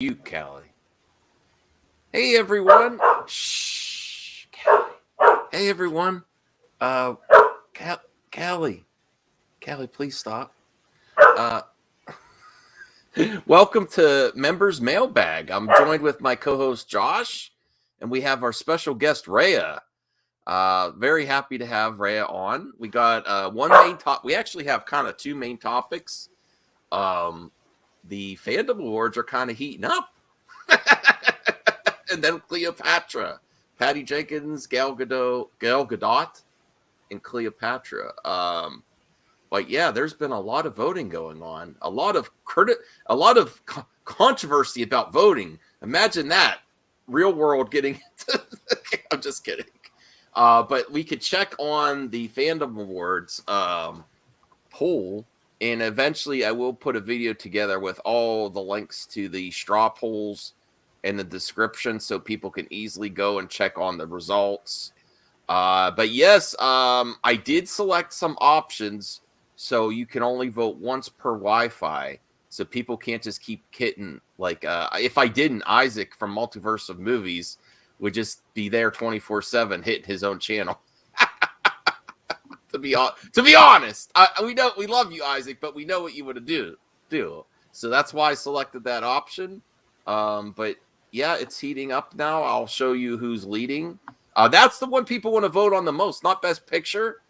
You, Callie. Hey, everyone. Shh, Callie. Hey, everyone. Uh, Callie. Callie, please stop. Welcome to Members Mailbag. I'm joined with my co-host Josh, and we have our special guest Rhea. Very happy to have Rhea on. We got one main top. We actually have kind of two main topics. The Fandom Awards are kind of heating up. And then Cleopatra, Patty Jenkins, Gal Gadot, and Cleopatra. But yeah, there's been a lot of voting going on, a lot of controversy about voting. Imagine that, real world getting. I'm just kidding. But we could check on the Fandom Awards poll, and eventually I will put a video together with all the links to the straw polls in the description so people can easily go and check on the results. But yes, I did select some options so you can only vote once per Wi-Fi, so people can't just keep hitting. Like, if I didn't, Isaac from Multiverse of Movies would just be there 24/7 hitting his own channel. To be honest, we love you, Isaac, but we know what you would do. So that's why I selected that option. But yeah, it's heating up now. I'll show you who's leading. That's the one people want to vote on the most, not Best Picture,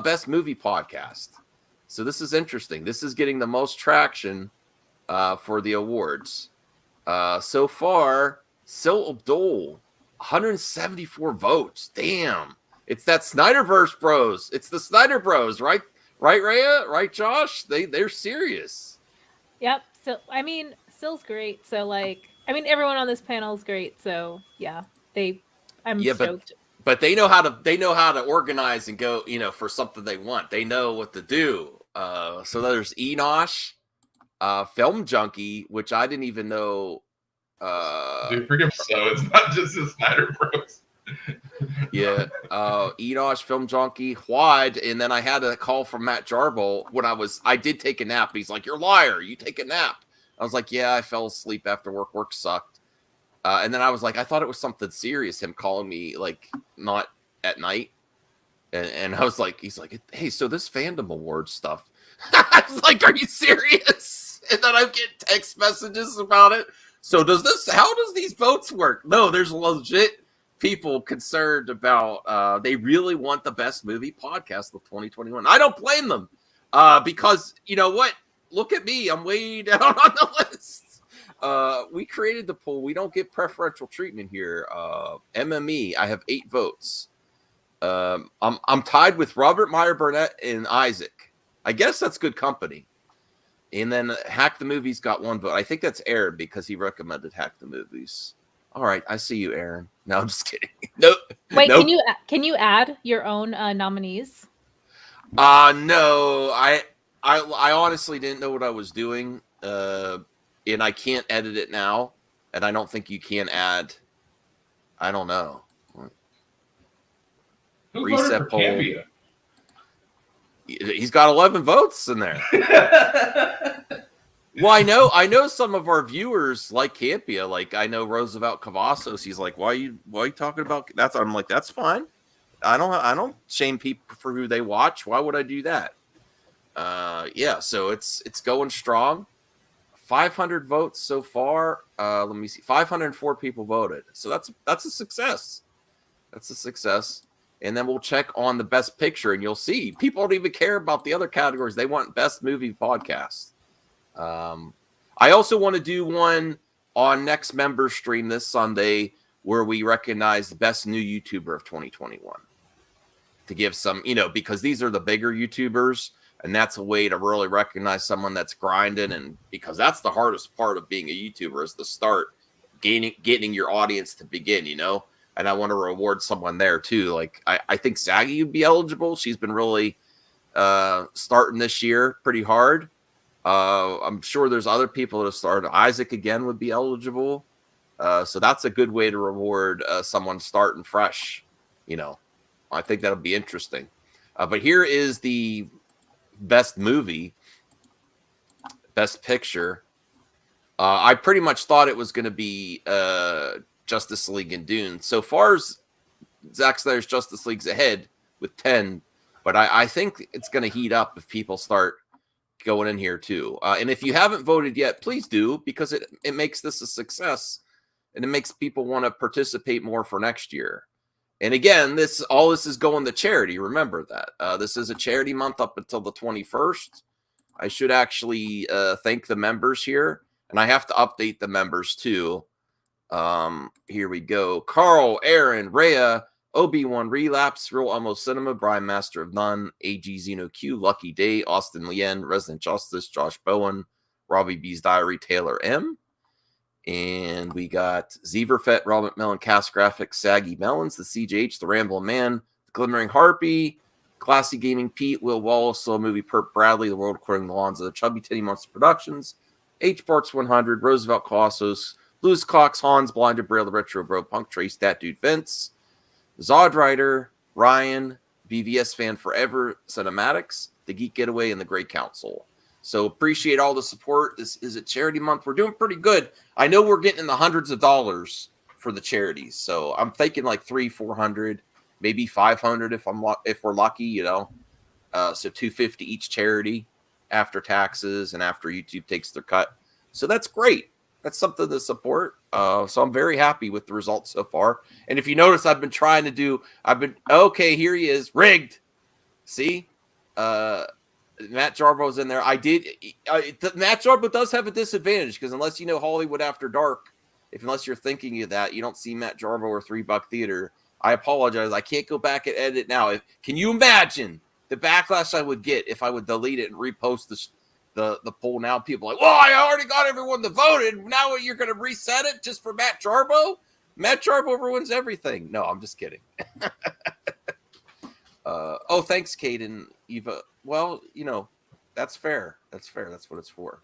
Best Movie Podcast. So this is interesting. This is getting the most traction for the awards. So far, Sil Abdul, 174 votes. Damn. It's that Snyderverse bros. It's the Snyder bros, right? Right, Rhea? Right, Josh? They're serious. Yep. So Sil's great. So everyone on this panel is great. So yeah, I'm stoked. But they know how to organize and go, for something they want. They know what to do. So there's Enosh, Film Junkie, which I didn't even know. Dude, freaking so it's not just the Snyder Bros. Yeah, Enosh, Film Junkie, Wad, and then I had a call from Matt Jarble when I did take a nap. He's like, "You're a liar. You take a nap." I was like, "Yeah, I fell asleep after work. Work sucked." And then I was like, I thought it was something serious, him calling me, like, not at night. And I was like, he's like, "Hey, so this Fandom Award stuff." I was like, "Are you serious?" And then I get text messages about it. So how does these votes work? No, there's legit people concerned about, they really want the best movie podcast of 2021. I don't blame them, because you know what? Look at me. I'm way down on the list. We created the poll. We don't get preferential treatment here. MME, I have 8 votes. I'm tied with Robert Meyer Burnett and Isaac. I guess that's good company. And then Hack the Movies got 1 vote. I think that's Aaron because he recommended Hack the Movies. All right, I see you, Aaron. No, I'm just kidding. Nope. Wait, nope. Can you add your own nominees? No. I honestly didn't know what I was doing. And I can't edit it now, and I don't think you can add. I don't know. Who Reset poll. Campia? He's got 11 votes in there. Well, I know some of our viewers like Campia. Like, I know Roosevelt Cavazos. He's like, why are you talking about that? I'm like, that's fine. I don't shame people for who they watch. Why would I do that? Yeah. So it's going strong. 500 votes so far. Let me see. 504 people voted. So that's a success. That's a success. And then we'll check on the Best Picture, and you'll see people don't even care about the other categories. They want Best Movie Podcast. I also want to do one on next member stream this Sunday where we recognize the best new YouTuber of 2021 to give some, because these are the bigger YouTubers, and that's a way to really recognize someone that's grinding. And because that's the hardest part of being a YouTuber is the start, getting your audience to begin, and I want to reward someone there too. Like I think Saggy would be eligible. She's been really starting this year pretty hard. I'm sure there's other people that have started. Isaac again would be eligible. So that's a good way to reward someone starting fresh. I think that'll be interesting. But here is the best movie, Best Picture. I pretty much thought it was going to be Justice League and Dune. So far as Zack Snyder's Justice League's ahead with 10, but I think it's going to heat up if people start going in here too. And if you haven't voted yet, please do, because it makes this a success and it makes people want to participate more for next year. And again, all this is going to charity. Remember that. This is a charity month up until the 21st. I should actually thank the members here. And I have to update the members too. Here we go. Carl, Aaron, Rhea, Obi-Wan Relapse, Real Almost Cinema, Brian Master of None, AG Zeno Q, Lucky Day, Austin Lien, Resident Justice, Josh Bowen, Robbie B's Diary, Taylor M. And we got Zeverfet, Robert Mellon, Cast Graphics, Saggy Melons, the CJH, the Ramble Man, the Glimmering Harpy, Classy Gaming Pete, Will Wallace, Slow Movie Perp Bradley, The World According to Lonzo, Chubby Titty Monster Productions, H Parts 100, Roosevelt Colossus, Lewis Cox, Hans, Blinded Braille, The Retro Bro, Punk Trace, That Dude Vince, Zod Rider, Ryan, BVS Fan Forever, Cinematics, The Geek Getaway, and The Great Council. So appreciate all the support. This is a charity month. We're doing pretty good. I know we're getting in the hundreds of dollars for the charities. So I'm thinking like 300-400, maybe 500 if we're lucky, you know. So $250 each charity after taxes and after YouTube takes their cut. So that's great. That's something to support. So I'm very happy with the results so far. And if you notice, I've been okay, here he is, rigged. See? Matt Jarbo's in there. Matt Jarbo does have a disadvantage because unless you know Hollywood After Dark, unless you're thinking of that, you don't see Matt Jarbo or $3 Theater. I apologize. I can't go back and edit now. Can you imagine the backlash I would get if I would delete it and repost the poll now? People are like, well, I already got everyone to vote, and now you're going to reset it just for Matt Jarbo? Matt Jarbo ruins everything. No, I'm just kidding. Thanks, Kate and Eva. Well, you know, that's fair. That's fair. That's what it's for.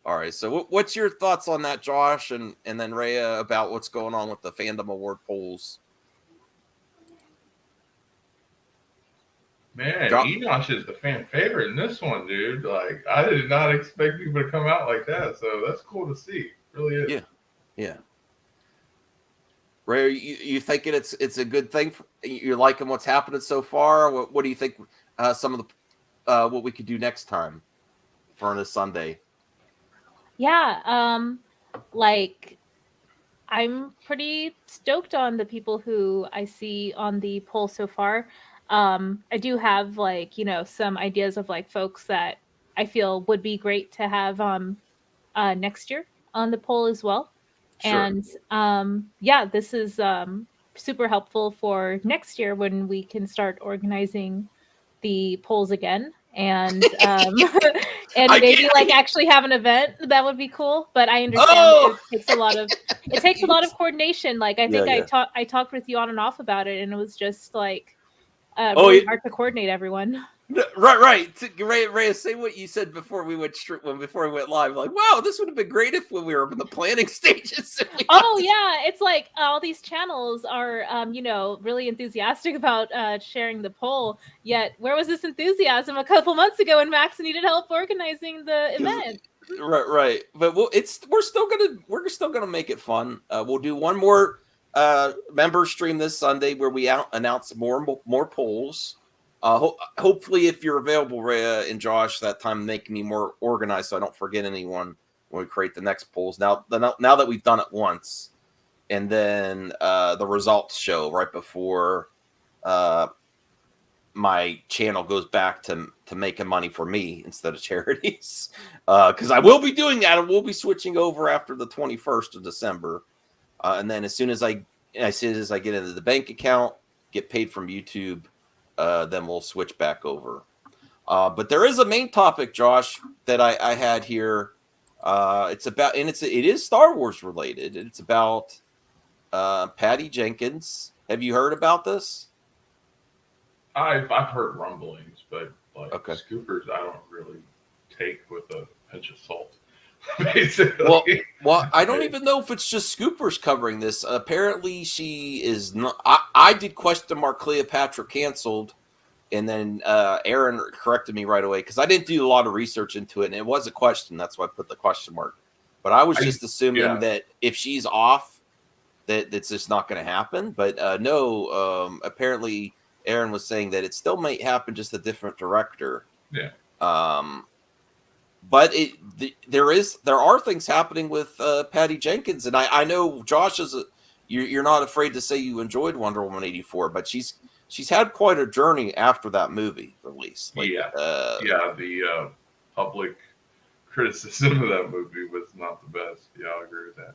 All right. So what's your thoughts on that, Josh, and then Rhea, about what's going on with the Fandom Award polls? Man, Enosh is the fan favorite in this one, dude. Like, I did not expect people to come out like that. So that's cool to see. It really is. Yeah. Yeah. Ray, you thinking it's a good thing? You're liking what's happening so far? What do you think some of the what we could do next time for this Sunday? Yeah, like I'm pretty stoked on the people who I see on the poll so far. I do have some ideas of folks that I feel would be great to have next year on the poll as well. Sure. And this is super helpful for next year when we can start organizing the polls again and maybe actually have an event. That would be cool. But I understand it takes a lot of coordination. I think I talked with you on and off about it, and it was just really hard to coordinate everyone. Right. Ray, say what you said before we went live. Like, wow, this would have been great if we were in the planning stages. It's like all these channels are, really enthusiastic about sharing the poll. Yet, where was this enthusiasm a couple months ago when Max needed help organizing the event? Right. But we're still gonna make it fun. We'll do one more member stream this Sunday where we announce more polls. Hopefully, if you're available, Rhea and Josh, that time making me more organized so I don't forget anyone when we create the next polls. Now that we've done it once, and then the results show right before my channel goes back to making money for me instead of charities, because I will be doing that. I will be switching over after the 21st of December, and then as soon as I get into the bank account, get paid from YouTube. Then we'll switch back over. But there is a main topic, Josh, that I had here. It's about, and it is Star Wars related. It's about Patty Jenkins. Have you heard about this? I've heard rumblings, but scoopers, I don't really take with a pinch of salt. Basically. Well, I don't even know if it's just Scoopers covering this. Apparently, she is not. I did question mark Cleopatra canceled, and then Aaron corrected me right away because I didn't do a lot of research into it, and it was a question. That's why I put the question mark. But I was just assuming that if she's off, that's just not going to happen. But no, apparently Aaron was saying that it still might happen, just a different director. Yeah. But there are things happening with Patty Jenkins, and I know Josh you're not afraid to say you enjoyed Wonder Woman 84, but she's had quite a journey after that movie release. Like, the public criticism of that movie was not the best. Yeah, I agree with that.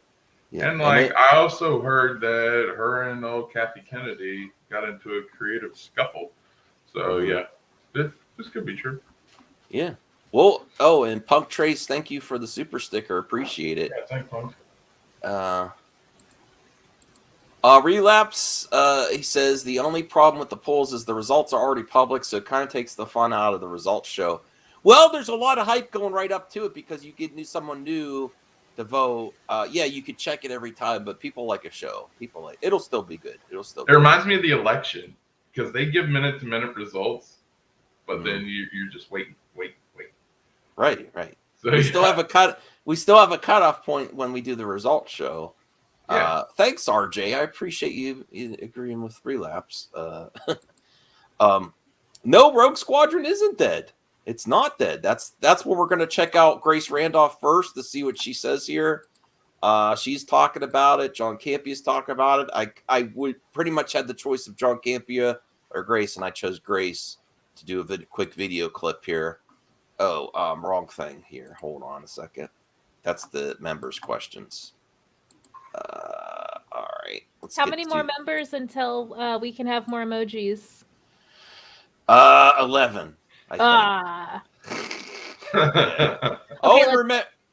Yeah, and I also heard that her and old Kathy Kennedy got into a creative scuffle. So this could be true. Yeah. Well, and Punk Trace, thank you for the super sticker. Appreciate it. Yeah, thanks, Punk. Relapse, he says, the only problem with the polls is the results are already public, so it kind of takes the fun out of the results show. Well, there's a lot of hype going right up to it because you get someone new to vote. You could check it every time, but people like a show. It'll still be good. It reminds me of the election because they give minute-to-minute results, but then you're just waiting. Right. So we still have a cutoff point when we do the results show. Yeah. Thanks, RJ. I appreciate you agreeing with Relapse. No, Rogue Squadron isn't dead. It's not dead. That's what we're going to check out Grace Randolph first to see what she says here. She's talking about it. John Campia's talking about it. I would pretty much had the choice of John Campia or Grace, and I chose Grace to do a quick video clip here. Oh, wrong thing here. Hold on a second. That's the members' questions. All right. How many more members until we can have more emojis? 11. I think.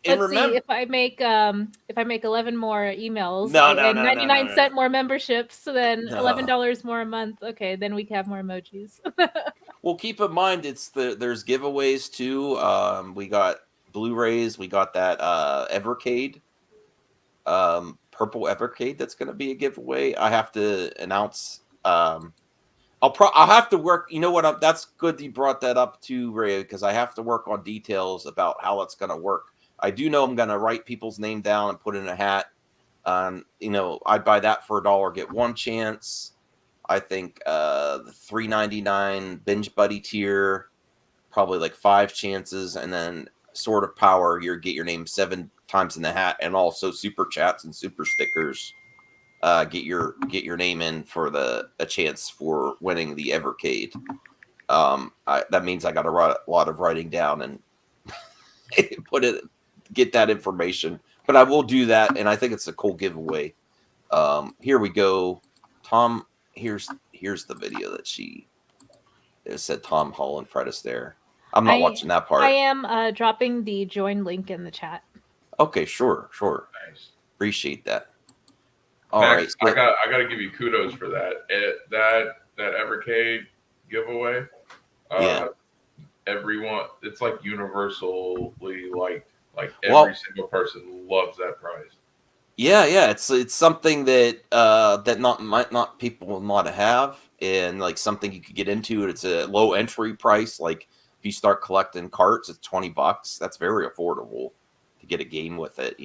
Let's see if I make 11 more emails and 99 cent more memberships, so then $11 more a month. Okay, then we can have more emojis. Well, keep in mind there's giveaways too. We got Blu-rays. We got that Evercade, purple Evercade. That's going to be a giveaway. I have to announce. I'll have to work. You know what? That's good you brought that up too, Ray, because I have to work on details about how it's going to work. I do know I'm going to write people's name down and put in a hat. I'd buy that for $1, get one chance. I think the $3.99 Binge Buddy tier, probably like 5 chances, and then Sword of Power, you get your name 7 times in the hat, and also super chats and super stickers. Get your name in for a chance for winning the Evercade. That means I got a lot of writing down and get that information. But I will do that, and I think it's a cool giveaway. Here we go. Tom, here's the video that it said Tom Holland Fred Astaire. I'm not watching that part. I am dropping the join link in the chat. Okay, sure. Nice. Appreciate that. Max, all right. I got to give you kudos for that. That Evercade giveaway. Everyone, it's like universally liked. Like every single person loves that prize. Yeah. It's something that might not people will not have, and like something you could get into. It's a low entry price. Like if you start collecting carts, it's $20. That's very affordable to get a game with it.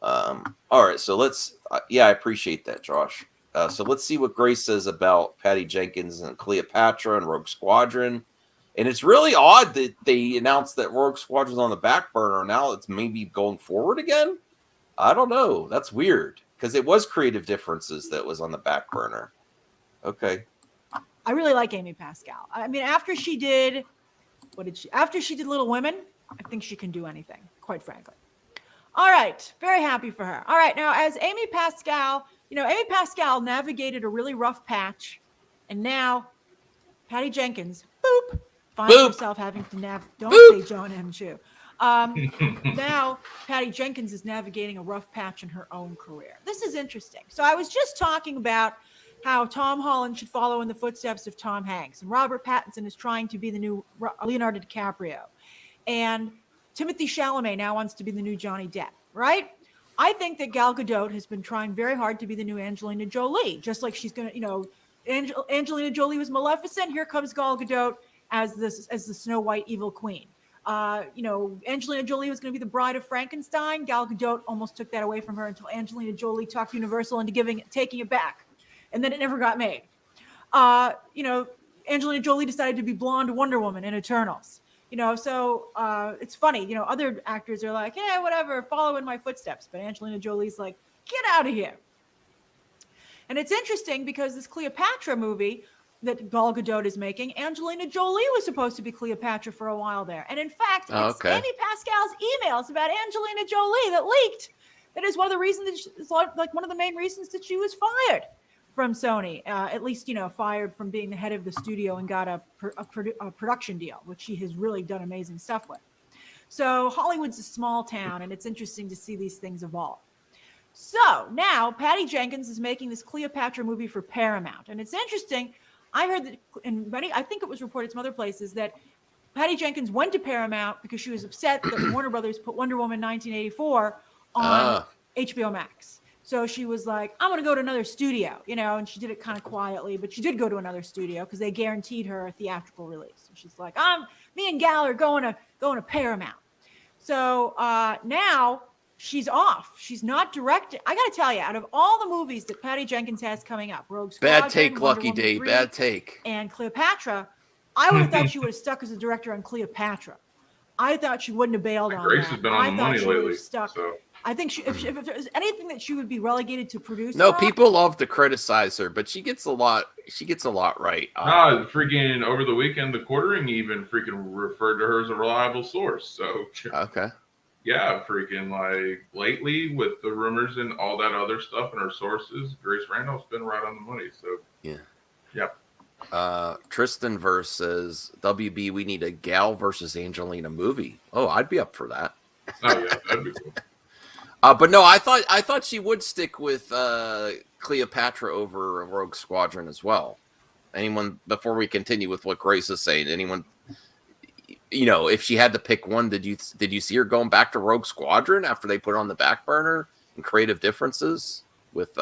All right, so let's. I appreciate that, Josh. So let's see what Grace says about Patty Jenkins and Cleopatra and Rogue Squadron. And it's really odd that they announced that Rogue Squadron's on the back burner. Now it's maybe going forward again. I don't know. That's weird because it was Creative Differences that was on the back burner. Okay. I really like Amy Pascal. I mean, after she did Little Women, I think she can do anything, quite frankly. All right. Very happy for her. All right. Now, as Amy Pascal, Amy Pascal navigated a really rough patch, and now Patty Jenkins, finds herself having to don't say John M. Chu. Now Patty Jenkins is navigating a rough patch in her own career. This is interesting. So I was just talking about how Tom Holland should follow in the footsteps of Tom Hanks, and Robert Pattinson is trying to be the new Leonardo DiCaprio, and Timothée Chalamet now wants to be the new Johnny Depp, right? I think that Gal Gadot has been trying very hard to be the new Angelina Jolie, just like she's going to, Angelina Jolie was Maleficent. Here comes Gal Gadot as the Snow White evil queen. Angelina Jolie was going to be the bride of Frankenstein. Gal Gadot almost took that away from her until Angelina Jolie talked Universal into taking it back. And then it never got made. Angelina Jolie decided to be blonde Wonder Woman in Eternals. So it's funny. Other actors are like, yeah, whatever, follow in my footsteps. But Angelina Jolie's like, get out of here. And it's interesting because this Cleopatra movie that Gal Gadot is making, Angelina Jolie was supposed to be Cleopatra for a while there. And in fact, it's Amy Pascal's emails about Angelina Jolie that leaked. That is one of the reasons one of the main reasons that she was fired from Sony, at least, fired from being the head of the studio and got a production deal, which she has really done amazing stuff with. So Hollywood's a small town, and it's interesting to see these things evolve. So now Patty Jenkins is making this Cleopatra movie for Paramount. And it's interesting. I heard that, and I think it was reported some other places, that Patty Jenkins went to Paramount because she was upset that Warner Brothers put Wonder Woman 1984 on HBO Max. So she was like, I'm going to go to another studio, and she did it kind of quietly, but she did go to another studio because they guaranteed her a theatrical release. So she's like, me and Gal are going to Paramount. So now she's off. She's not directing. I got to tell you, out of all the movies that Patty Jenkins has coming up, Rogue Squadron, bad take, Wonder Lucky Woman Day, 3, bad take, and Cleopatra, I would have thought she would have stuck as a director on Cleopatra. I thought she wouldn't have bailed on Grace that. has been on the money lately. Stuck. So. I think if there was anything that she would be relegated to produce. No, people love to criticize her, but she gets a lot right. Freaking over the weekend, the Quartering even freaking referred to her as a reliable source. So okay. Yeah, freaking like lately with the rumors and all that other stuff and her sources, Grace Randolph's been right on the money. So yeah. Tristan versus WB. We need a Gal versus Angelina movie. Oh, I'd be up for that. Oh yeah, that'd be cool. But no, I thought she would stick with Cleopatra over Rogue Squadron as well. Anyone, before we continue with what Grace is saying, anyone, if she had to pick one, did you see her going back to Rogue Squadron after they put it on the back burner and creative differences with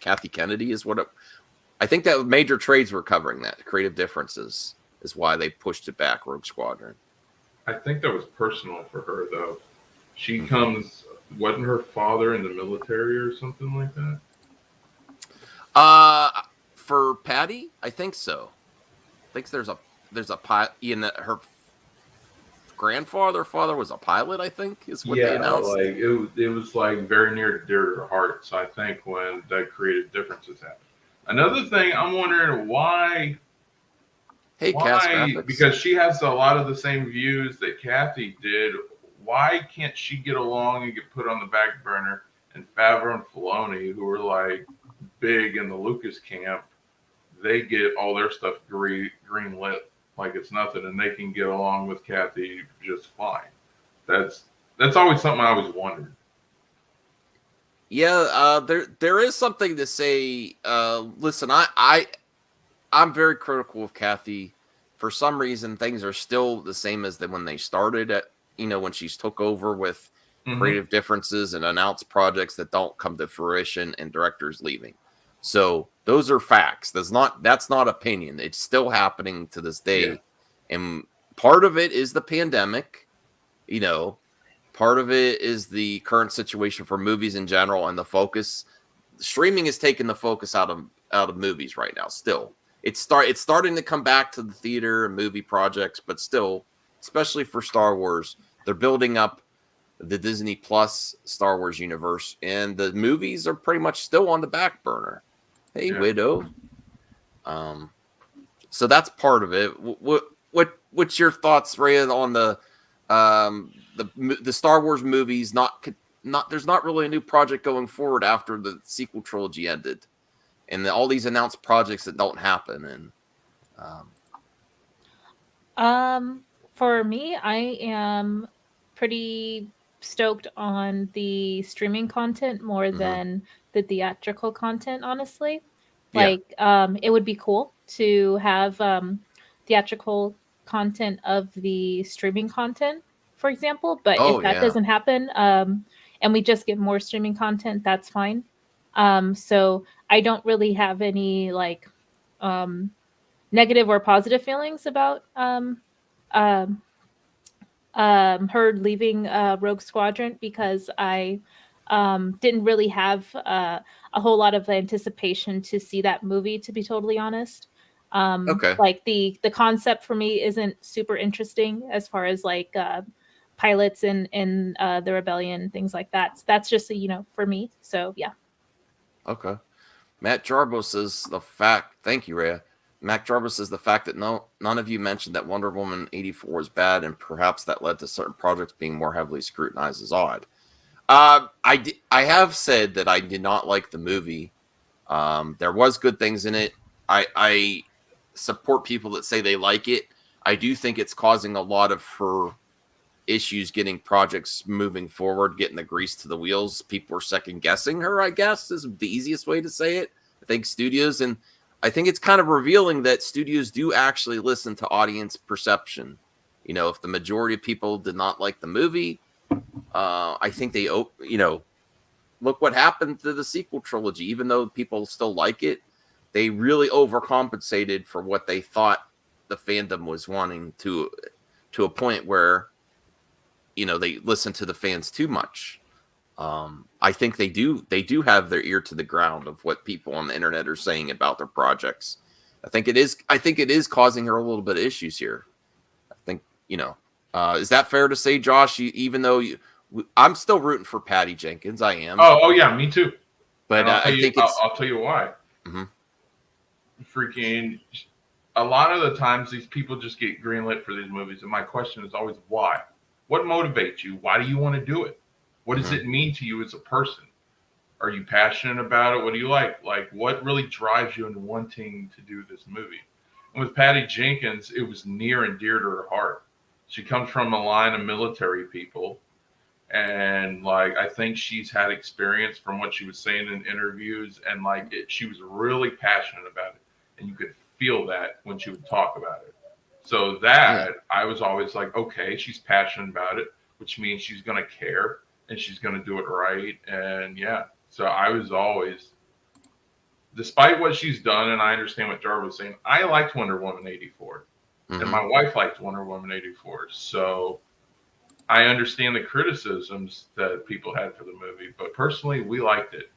Kathy Kennedy is what it, I think that major trades were covering that creative differences is why they pushed it back, Rogue Squadron. I think that was personal for her though. She wasn't her father in the military or something like that? For Patty, I think so. I think there's a pilot. Her father was a pilot. I think is what they announced. Like it was like very near to her heart. So I think when that creative differences happened. Another thing, I'm wondering why. Because she has a lot of the same views that Kathy did. Why can't she get along and get put on the back burner? And Favreau and Filoni, who are like big in the Lucas camp, they get all their stuff green lit like it's nothing, and they can get along with Kathy just fine. That's always something I always wondered. Yeah, there is something to say. Listen, I'm very critical of Kathy. For some reason, things are still the same as when they started at. When she's took over with creative differences and announced projects that don't come to fruition and directors leaving. So those are facts. That's not opinion. It's still happening to this day. Yeah. And part of it is the pandemic, part of it is the current situation for movies in general and the focus. Streaming is taking the focus out of movies right now. Still, it's starting to come back to the theater and movie projects, but still, especially for Star Wars, they're building up the Disney Plus Star Wars universe, and the movies are pretty much still on the back burner. Hey, Widow. So that's part of it. What's your thoughts, Ray, on the Star Wars movies? There's not really a new project going forward after the sequel trilogy ended, and all these announced projects that don't happen. And for me, I am pretty stoked on the streaming content more than the theatrical content, honestly. It would be cool to have theatrical content of the streaming content, for example. But if that doesn't happen, and we just get more streaming content, that's fine. So I don't really have any negative or positive feelings about her leaving Rogue Squadron because I didn't really have a whole lot of anticipation to see that movie, to be totally honest. Okay. Like the concept for me isn't super interesting as far as like pilots in the rebellion, things like that. So that's just for me. So yeah. Okay. Matt Jarbo says the fact. Thank you, Rhea. Mac Jarvis says the fact that none of you mentioned that Wonder Woman 84 is bad, and perhaps that led to certain projects being more heavily scrutinized, is odd. I have said that I did not like the movie. There was good things in it. I support people that say they like it. I do think it's causing a lot of her issues getting projects moving forward, getting the grease to the wheels. People are second guessing her, I guess, is the easiest way to say it. I think studios, and I think it's kind of revealing that studios do actually listen to audience perception. You know, if the majority of people did not like the movie, I think they, look what happened to the sequel trilogy. Even though people still like it, they really overcompensated for what they thought the fandom was wanting to a point where, they listen to the fans too much. I think they do have their ear to the ground of what people on the internet are saying about their projects. I think it is causing her a little bit of issues here. I think, is that fair to say, Josh? Even though I'm still rooting for Patty Jenkins, I am. Oh yeah, me too. But I'll tell you why. Mm-hmm. Freaking, a lot of the times these people just get greenlit for these movies, and my question is always why? What motivates you? Why do you want to do it? What does it mean to you as a person? Are you passionate about it? What do you like? Like, what really drives you into wanting to do this movie? And with Patty Jenkins, it was near and dear to her heart. She comes from a line of military people. And, I think she's had experience from what she was saying in interviews. And, she was really passionate about it. And you could feel that when she would talk about it. So I was always like, okay, she's passionate about it, which means she's going to care. And she's going to do it right. And yeah, so I was always, despite what she's done, and I understand what Jarvis was saying, I liked Wonder Woman 84. Mm-hmm. And my wife liked Wonder Woman 84. So I understand the criticisms that people had for the movie. But personally, we liked it.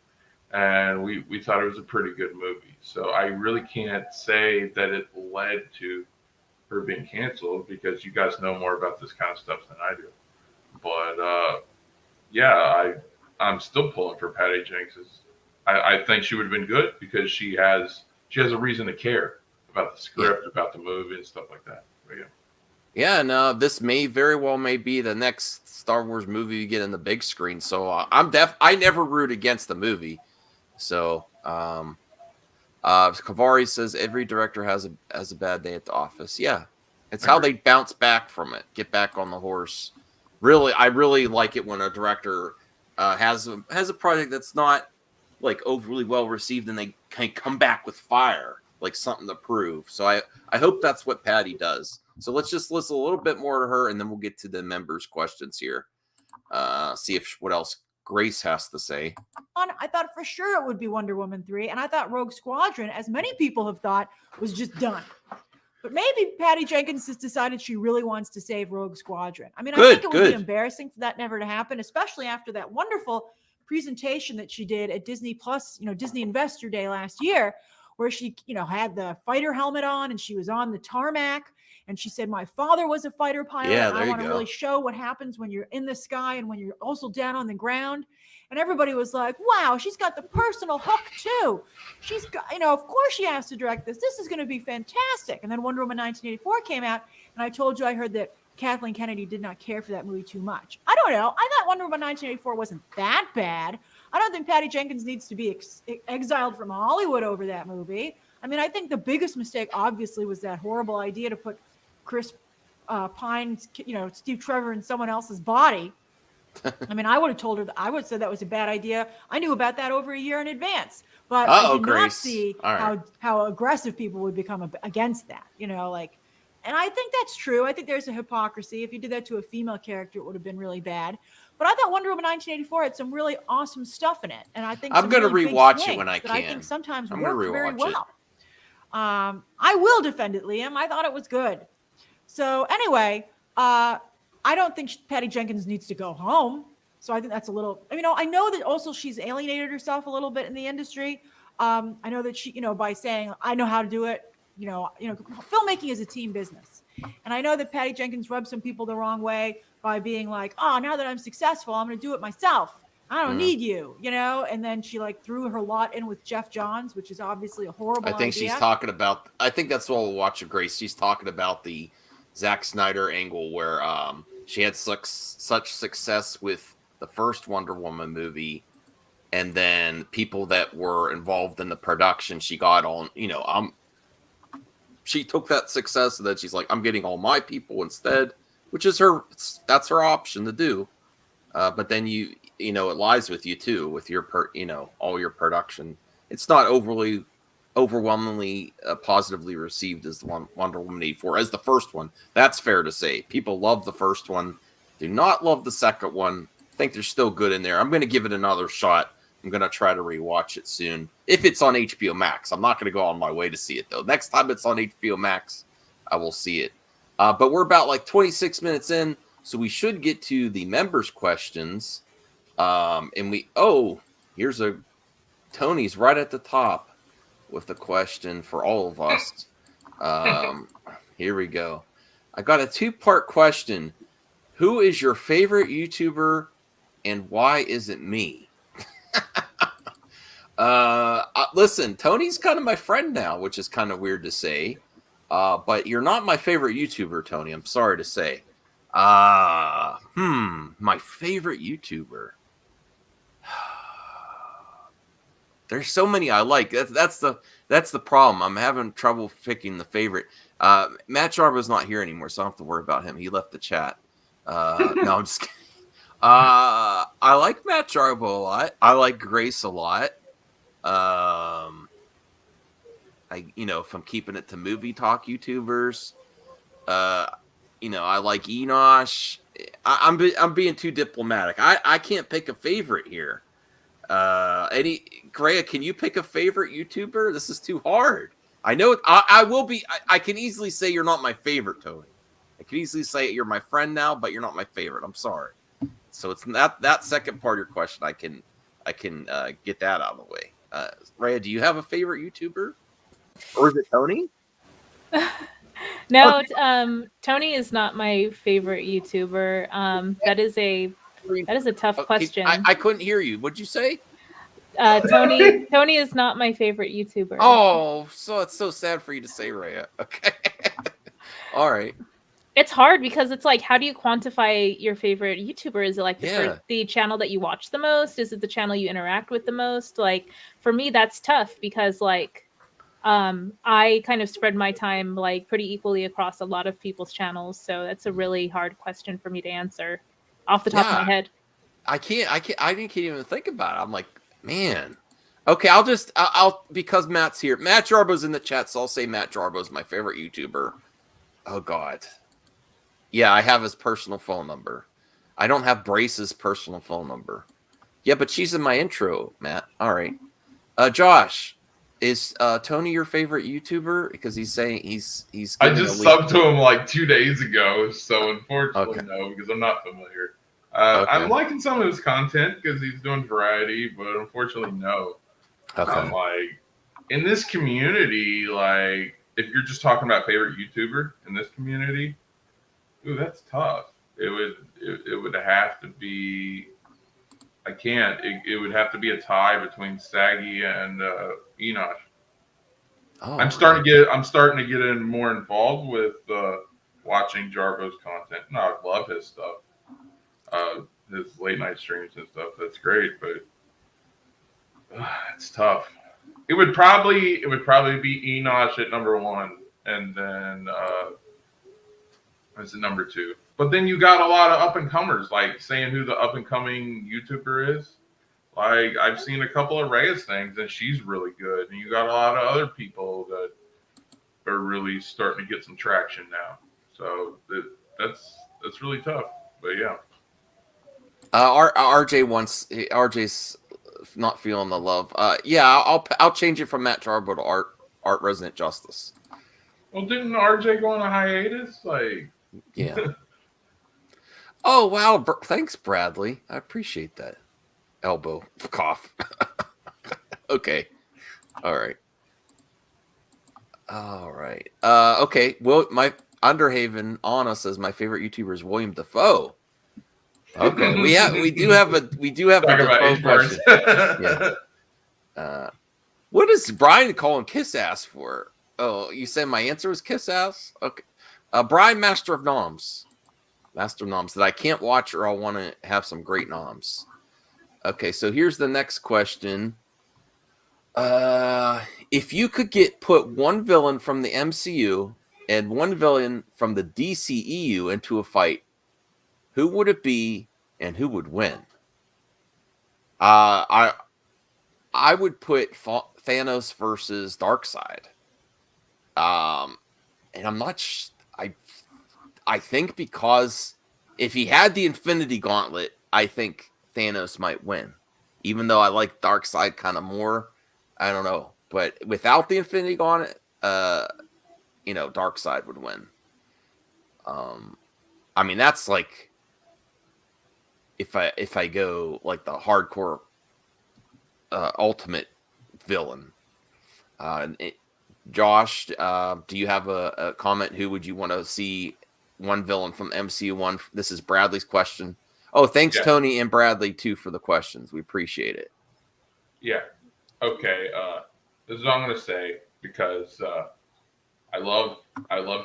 And we thought it was a pretty good movie. So I really can't say that it led to her being canceled, because you guys know more about this kind of stuff than I do. But, yeah, I'm still pulling for Patty Jenkins. I think she would have been good because she has a reason to care about the script, about the movie, and stuff like that. But yeah. Yeah, and this may very well be the next Star Wars movie you get in the big screen. So I never root against the movie. So Kavari says every director has a bad day at the office. Yeah, it's how they bounce back from it, get back on the horse. Really, I really like it when a director has a project that's not overly well received, and they can come back with fire, like something to prove. So I hope that's what Patty does. So let's just listen a little bit more to her, and then we'll get to the members' questions here. See what else Grace has to say. I thought for sure it would be Wonder Woman 3, and I thought Rogue Squadron, as many people have thought, was just done. But maybe Patty Jenkins has decided she really wants to save Rogue Squadron. I mean, I think it would be embarrassing for that never to happen, especially after that wonderful presentation that she did at Disney Plus, Disney Investor Day last year, where she, had the fighter helmet on and she was on the tarmac. And she said, my father was a fighter pilot. Yeah, and I want to really show what happens when you're in the sky and when you're also down on the ground. And everybody was like, wow, she's got the personal hook too. She's got, of course she has to direct this. This is going to be fantastic. And then Wonder Woman 1984 came out. And I told you, I heard that Kathleen Kennedy did not care for that movie too much. I don't know. I thought Wonder Woman 1984 wasn't that bad. I don't think Patty Jenkins needs to be exiled from Hollywood over that movie. I mean, I think the biggest mistake, obviously, was that horrible idea to put Chris Pine, Steve Trevor in someone else's body. I mean, I would have told her I would have said that was a bad idea. I knew about that over a year in advance, but I did not see how aggressive people would become against that. And I think that's true. I think there's a hypocrisy. If you did that to a female character, it would have been really bad. But I thought Wonder Woman 1984 had some really awesome stuff in it, and I think I'm going to rewatch it when I can. I think sometimes work very well. I will defend it, Liam. I thought it was good. So anyway, I don't think Patty Jenkins needs to go home. So I think that's a little, I know that also she's alienated herself a little bit in the industry. I know that she, by saying, I know how to do it, filmmaking is a team business. And I know that Patty Jenkins rubbed some people the wrong way by being like, oh, now that I'm successful, I'm going to do it myself. I don't need you, and then she like threw her lot in with Jeff Johns, which is obviously a horrible idea. I think she's talking about, I think that's what we'll watch of Grace. She's talking about the Zack Snyder angle where she had such success with the first Wonder Woman movie, and then people that were involved in the production, she got on, she took that success and then she's like, I'm getting all my people instead, which is that's her option to do. But then it lies with you too, with your all your production. It's not overwhelmingly positively received as the Wonder Woman 84 as the first one. That's fair to say. People love the first one, do not love the second one. I think they're still good in there. I'm going to give it another shot. I'm going to try to rewatch it soon if it's on HBO Max. I'm not going to go on my way to see it though. Next time it's on HBO Max, I will see it. But we're about like 26 minutes in, so we should get to the members' questions. Here's Tony's right at the top with a question for all of us. Here we go. I got a 2-part question. Who is your favorite YouTuber and why is it me? Listen, Tony's kind of my friend now, which is kind of weird to say. But you're not my favorite YouTuber, Tony. I'm sorry to say. My favorite YouTuber. There's so many I like. That's the problem. I'm having trouble picking the favorite. Matt Jarbo's not here anymore, so I don't have to worry about him. He left the chat. No, I'm just kidding. I like Matt Jarbo a lot. I like Grace a lot. If I'm keeping it to movie talk YouTubers, I like Enosh. I'm being too diplomatic. I can't pick a favorite here. Greya, can you pick a favorite YouTuber? This is too hard. I know I will be. I can easily say you're not my favorite, Tony. I can easily say you're my friend now, but you're not my favorite. I'm sorry. So it's that second part of your question. I can get that out of the way. Rhea, do you have a favorite YouTuber, or is it Tony? No, Tony is not my favorite YouTuber. That is a tough question. I couldn't hear you. What'd you say? Tony is not my favorite YouTuber. Oh, so it's so sad for you to say, Rhea. Okay. All right. It's hard because it's like, how do you quantify your favorite YouTuber? Is it like the channel that you watch the most? Is it the channel you interact with the most? Like, for me, that's tough because like, I kind of spread my time like pretty equally across a lot of people's channels. So that's a really hard question for me to answer off the top of my head. I didn't even think about it. I'm like, man. Okay, I'll because Matt's here. Matt Jarbo's in the chat, so I'll say Matt Jarbo's my favorite YouTuber. Oh God. Yeah, I have his personal phone number. I don't have Brace's personal phone number. Yeah, but she's in my intro, Matt. All right. Josh, is Tony your favorite YouTuber? Because he's saying he's I just subbed to him like 2 days ago, so unfortunately no, because I'm not familiar. I'm liking some of his content because he's doing variety, but unfortunately no. Okay. Like in this community, like if you're just talking about favorite YouTuber in this community, ooh, that's tough. It would have to be. I can't. It would have to be a tie between Saggy and Enosh. Oh, I'm starting to get in more involved with watching Jarbo's content. No, I love his stuff. His late night streams and stuff. That's great, but it's tough. It would probably be Enosh at number 1, and then as at number 2. But then you got a lot of up and comers, like saying who the up and coming YouTuber is. Like I've seen a couple of Reyes things, and she's really good. And you got a lot of other people that are really starting to get some traction now. So that's really tough. But yeah. RJ's not feeling the love. Yeah, I'll change it from Matt Jarbo to Art Resident Justice. Well, didn't RJ go on a hiatus? Like, Yeah. Oh wow! Thanks, Bradley. I appreciate that. Elbow cough. Okay. All right. Okay. Well, my Underhaven Anna says my favorite YouTuber is William Dafoe. Okay. we do have a talking about Dafoe H words. question. Yeah. What is Brian calling kiss ass for? Oh, you said my answer was kiss ass? Okay. Brian, Master of Noms. Master of Noms that I can't watch or I want to have some great noms. Okay, so here's the next question. If you could put one villain from the MCU and one villain from the DCEU into a fight, who would it be and who would win? I would put Thanos versus Darkseid. And I'm not. I think because if he had the Infinity Gauntlet, I think Thanos might win. Even though I like Darkseid kind of more, I don't know. But without the Infinity Gauntlet, Darkseid would win. I mean, that's like if I go like the hardcore ultimate villain. Josh, do you have a comment? Who would you want to see one villain from MCU one? This is Bradley's question. Oh, thanks, Yeah. Tony and Bradley, too, for the questions. We appreciate it. Yeah. Okay. This is what I'm going to say because I love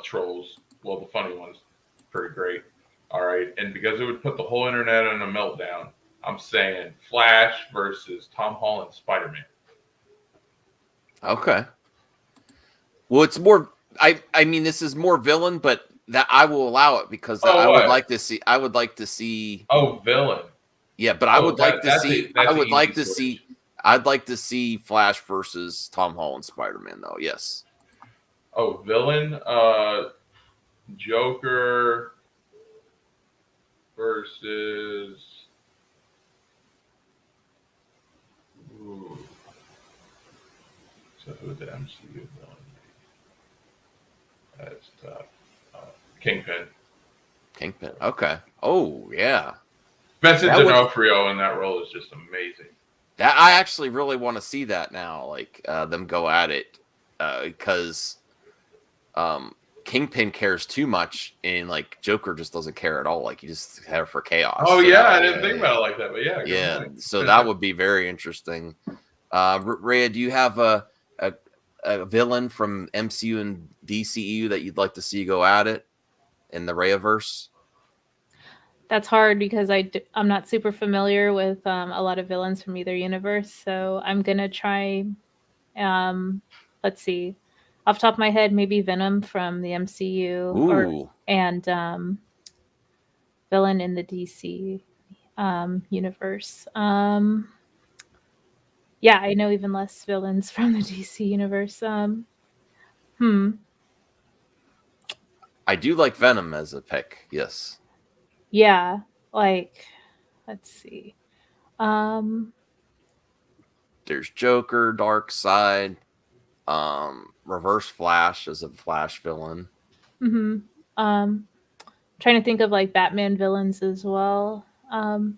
trolls. Well, the funny ones, pretty great. All right. And because it would put the whole internet in a meltdown, I'm saying Flash versus Tom Holland Spider-Man. Okay. Well, it's more. I mean, this is more villain, but that I will allow it because I would like to see. I would like to see. Oh, villain. Yeah, but I would like to see. I'd like to see Flash versus Tom Holland Spider-Man, though. Yes. Oh, villain. Joker versus. Ooh. So who would the MCU villain be? That's tough. Kingpin. Okay. Oh yeah. Vincent D'Onofrio in that role is just amazing. That I actually really want to see that now. Like them go at it because Kingpin cares too much, and like Joker just doesn't care at all. Like he just there for chaos. Oh yeah, I didn't think about it like that, but yeah. Yeah. So that would be very interesting. Rhea, do you have a villain from MCU and DCEU that you'd like to see go at it in the Rheaverse? That's hard because I'm not super familiar with a lot of villains from either universe. So I'm going to try, let's see, off the top of my head, maybe Venom from the MCU and villain in the DC universe. Yeah, I know even less villains from the DC universe. I do like Venom as a pick. Yes. Yeah, like, let's see. There's Joker, Darkseid, Reverse Flash as a Flash villain. Trying to think of like Batman villains as well. Maybe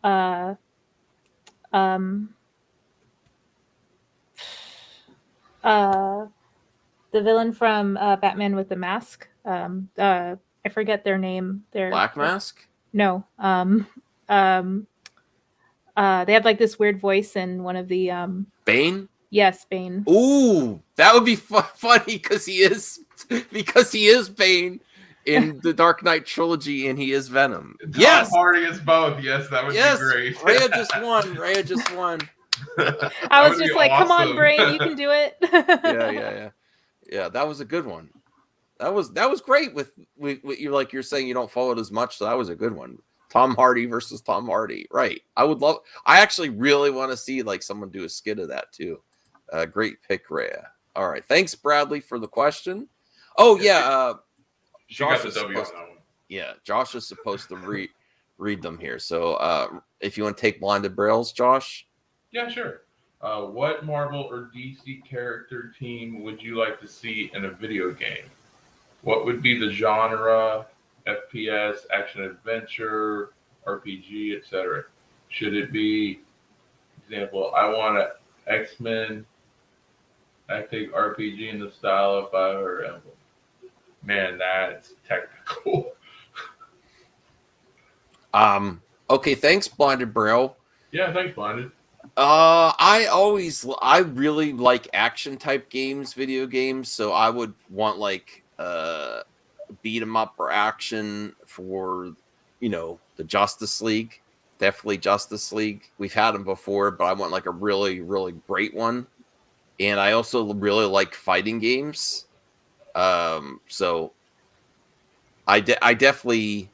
the villain from Batman with the Mask. I forget their name. Black Mask? No. They have like this weird voice in one of the Bane? Yes, Bane. Ooh, that would be funny because he is Bane in the Dark Knight trilogy, and he is Venom. Tom Hardy is both. Yes, that would be great. Rhea just won. I was just like, awesome. Come on, brain, you can do it. Yeah. That was a good one. That was great. With you, like you're saying, you don't follow it as much, so that was a good one. Tom Hardy versus Tom Hardy, right? I actually really want to see like someone do a skit of that too. Great pick, Rhea. All right, thanks, Bradley, for the question. Oh yeah, Josh is supposed Josh is supposed to read them here. So if you want to take blinded brails, Josh. Yeah, sure. What Marvel or DC character team would you like to see in a video game? What would be the genre? FPS, action adventure, RPG, etc. Should it be, example, I want an X-Men tactic RPG in the style of Fire Emblem? Man, that's technical. Okay, thanks, Blinded Braille. Yeah, thanks, Blinded. I really like action type games, video games, so I would want like beat 'em up or action for, the Justice League. Definitely Justice League. We've had them before, but I want like a really, really great one. And I also really like fighting games. So I definitely.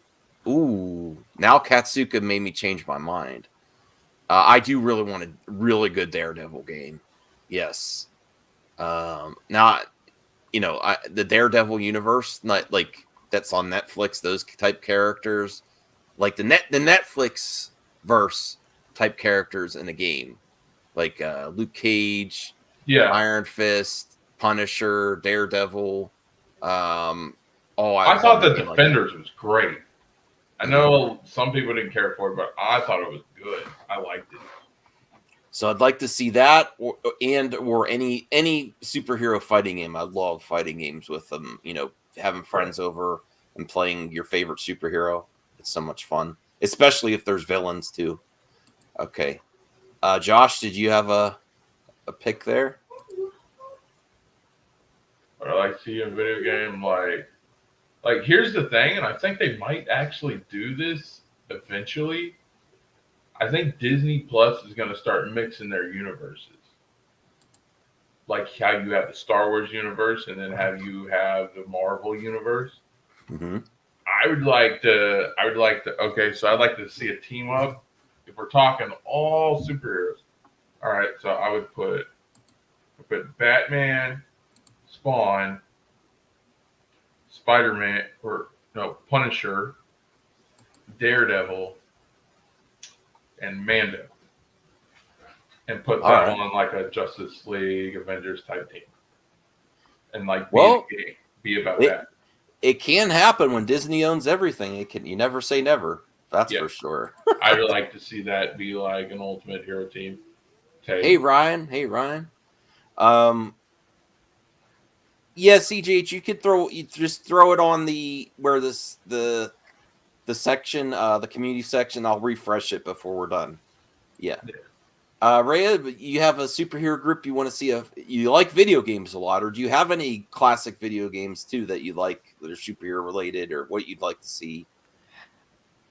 Ooh, now Katsuka made me change my mind. I do really want a really good Daredevil game. Yes. Now, the Daredevil universe, not like that's on Netflix. Those type characters, like the Netflix verse type characters in a game, like Luke Cage, Yeah, Iron Fist, Punisher, Daredevil. I thought the really like Defenders was great. I know some people didn't care for it, but I thought it was good. I liked it. So I'd like to see that, or any superhero fighting game. I love fighting games with them. Having friends over and playing your favorite superhero. It's so much fun, especially if there's villains too. Okay, Josh, did you have a pick there? But I like to see a video game like here's the thing, and I think they might actually do this eventually. I think Disney Plus is going to start mixing their universes. Like how you have the Star Wars universe and then have the Marvel universe. Mm-hmm. I would like to, okay, so I'd like to see a team up. If we're talking all superheroes. All right, so I would put Batman, Spawn, Spider-Man, Punisher, Daredevil, and Mando, and put that on like a Justice League, Avengers type team, and like be about that. It can happen when Disney owns everything. You never say never. That's for sure. I'd like to see that be like an ultimate hero team. Hey Ryan. Yeah, CJH, you could just throw it on the section, the community section. I'll refresh it before we're done. Yeah. Rhea, you have a superhero group you want to see. You like video games a lot, or do you have any classic video games too that you like that are superhero related, or what you'd like to see?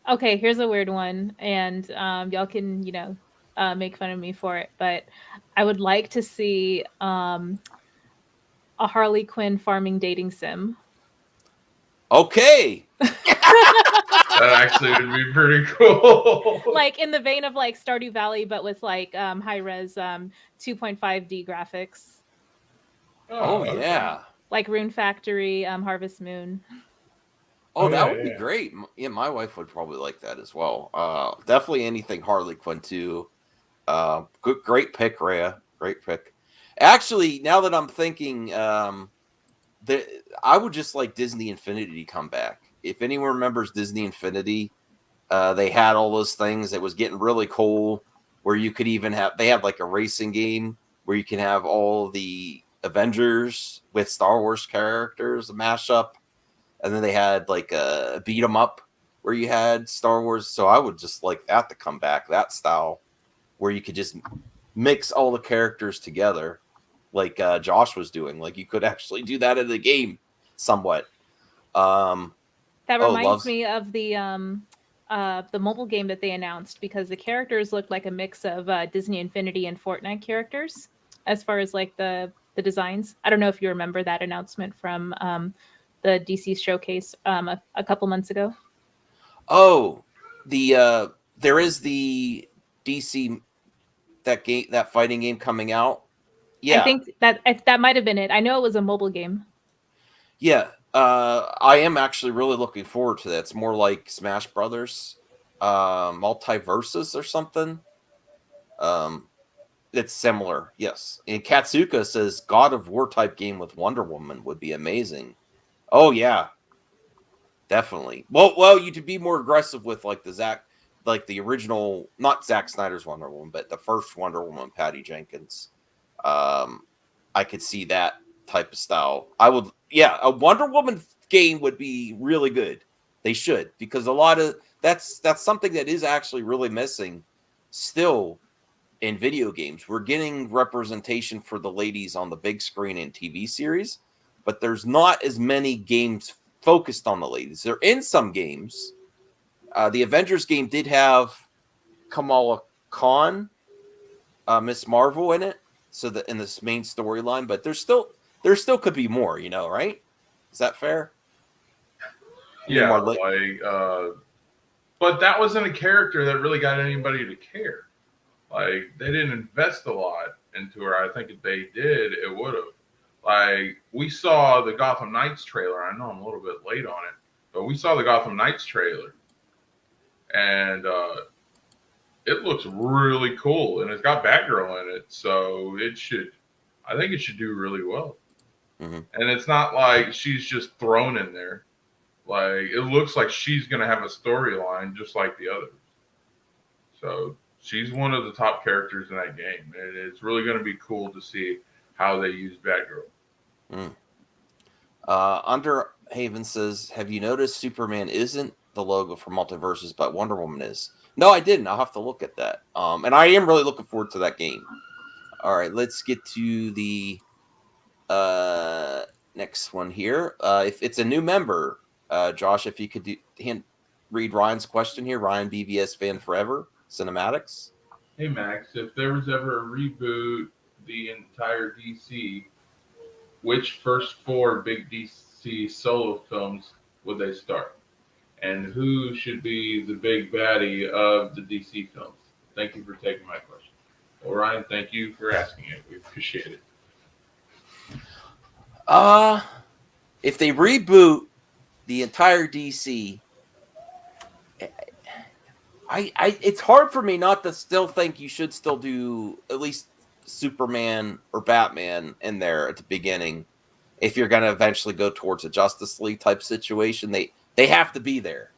Okay, here's a weird one, and y'all can make fun of me for it, but I would like to see a Harley Quinn farming dating sim. Okay. That actually would be pretty cool. Like in the vein of like Stardew Valley, but with like high res 2.5D graphics. Oh yeah. Like Rune Factory, Harvest Moon. That would be great. Yeah, my wife would probably like that as well. Definitely anything Harley Quinn too. Great pick, Rhea. Great pick. Actually, now that I'm thinking, I would just like Disney Infinity to come back. If anyone remembers Disney Infinity, they had all those things that was getting really cool, where you could even they had like a racing game where you can have all the Avengers with Star Wars characters, a mashup. And then they had like a beat 'em up where you had Star Wars. So I would just like that to come back, that style, where you could just mix all the characters together, like Josh was doing. Like you could actually do that in the game somewhat. That reminds me of the mobile game that they announced, because the characters looked like a mix of Disney Infinity and Fortnite characters as far as like the designs. I don't know if you remember that announcement from the DC showcase a couple months ago. Oh, there is the DC that fighting game coming out. Yeah, I think that might have been it. I know it was a mobile game. Yeah, I am actually really looking forward to that. It's more like Smash Brothers, Multiversus or something. It's similar, yes. And Katsuka says God of War type game with Wonder Woman would be amazing. Oh yeah, definitely. Well, you to be more aggressive with like the original, not Zack Snyder's Wonder Woman, but the first Wonder Woman, Patty Jenkins. I could see that type of style. A Wonder Woman game would be really good. They should, because a lot of that's something that is actually really missing still in video games. We're getting representation for the ladies on the big screen in TV series, but there's not as many games focused on the ladies. They're in some games. The Avengers game did have Kamala Khan, Miss Marvel in it, so that in this main storyline, but there still could be more, right? Is that fair? Yeah, but that wasn't a character that really got anybody to care. Like, they didn't invest a lot into her. I think if they did, it would have. Like, we saw the Gotham Knights trailer. I know I'm a little bit late on it, but we saw the Gotham Knights trailer, and it looks really cool, and it's got Batgirl in it, so I think it should do really well. Mm-hmm. And it's not like she's just thrown in there. Like, it looks like she's going to have a storyline just like the others. So she's one of the top characters in that game, and it's really going to be cool to see how they use Batgirl. Underhaven says, have you noticed Superman isn't the logo for Multiverses, but Wonder Woman is? No, I didn't. I'll have to look at that. And I am really looking forward to that game. All right, let's get to the next one here. If it's a new member, Josh, if you could read Ryan's question here. Ryan, BVS fan forever, cinematics. Hey, Max, if there was ever a reboot the entire DC, which first 4 big DC solo films would they start? And who should be the big baddie of the DC films? Thank you for taking my question. Well, Ryan, thank you for asking it. We appreciate it. If they reboot the entire DC, it's hard for me not to still think you should still do at least Superman or Batman in there at the beginning. If you're going to eventually go towards a Justice League type situation, they have to be there.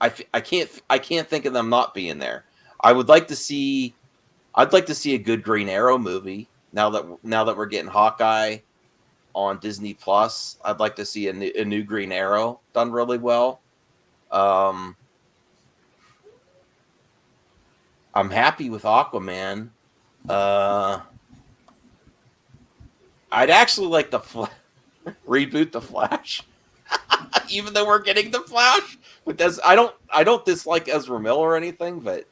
I can't think of them not being there. I'd like to see a good Green Arrow movie now that we're getting Hawkeye on Disney Plus. I'd like to see a new Green Arrow done really well. I'm happy with Aquaman. I'd actually like to reboot the Flash, even though we're getting the Flash. But I don't dislike Ezra Miller or anything, but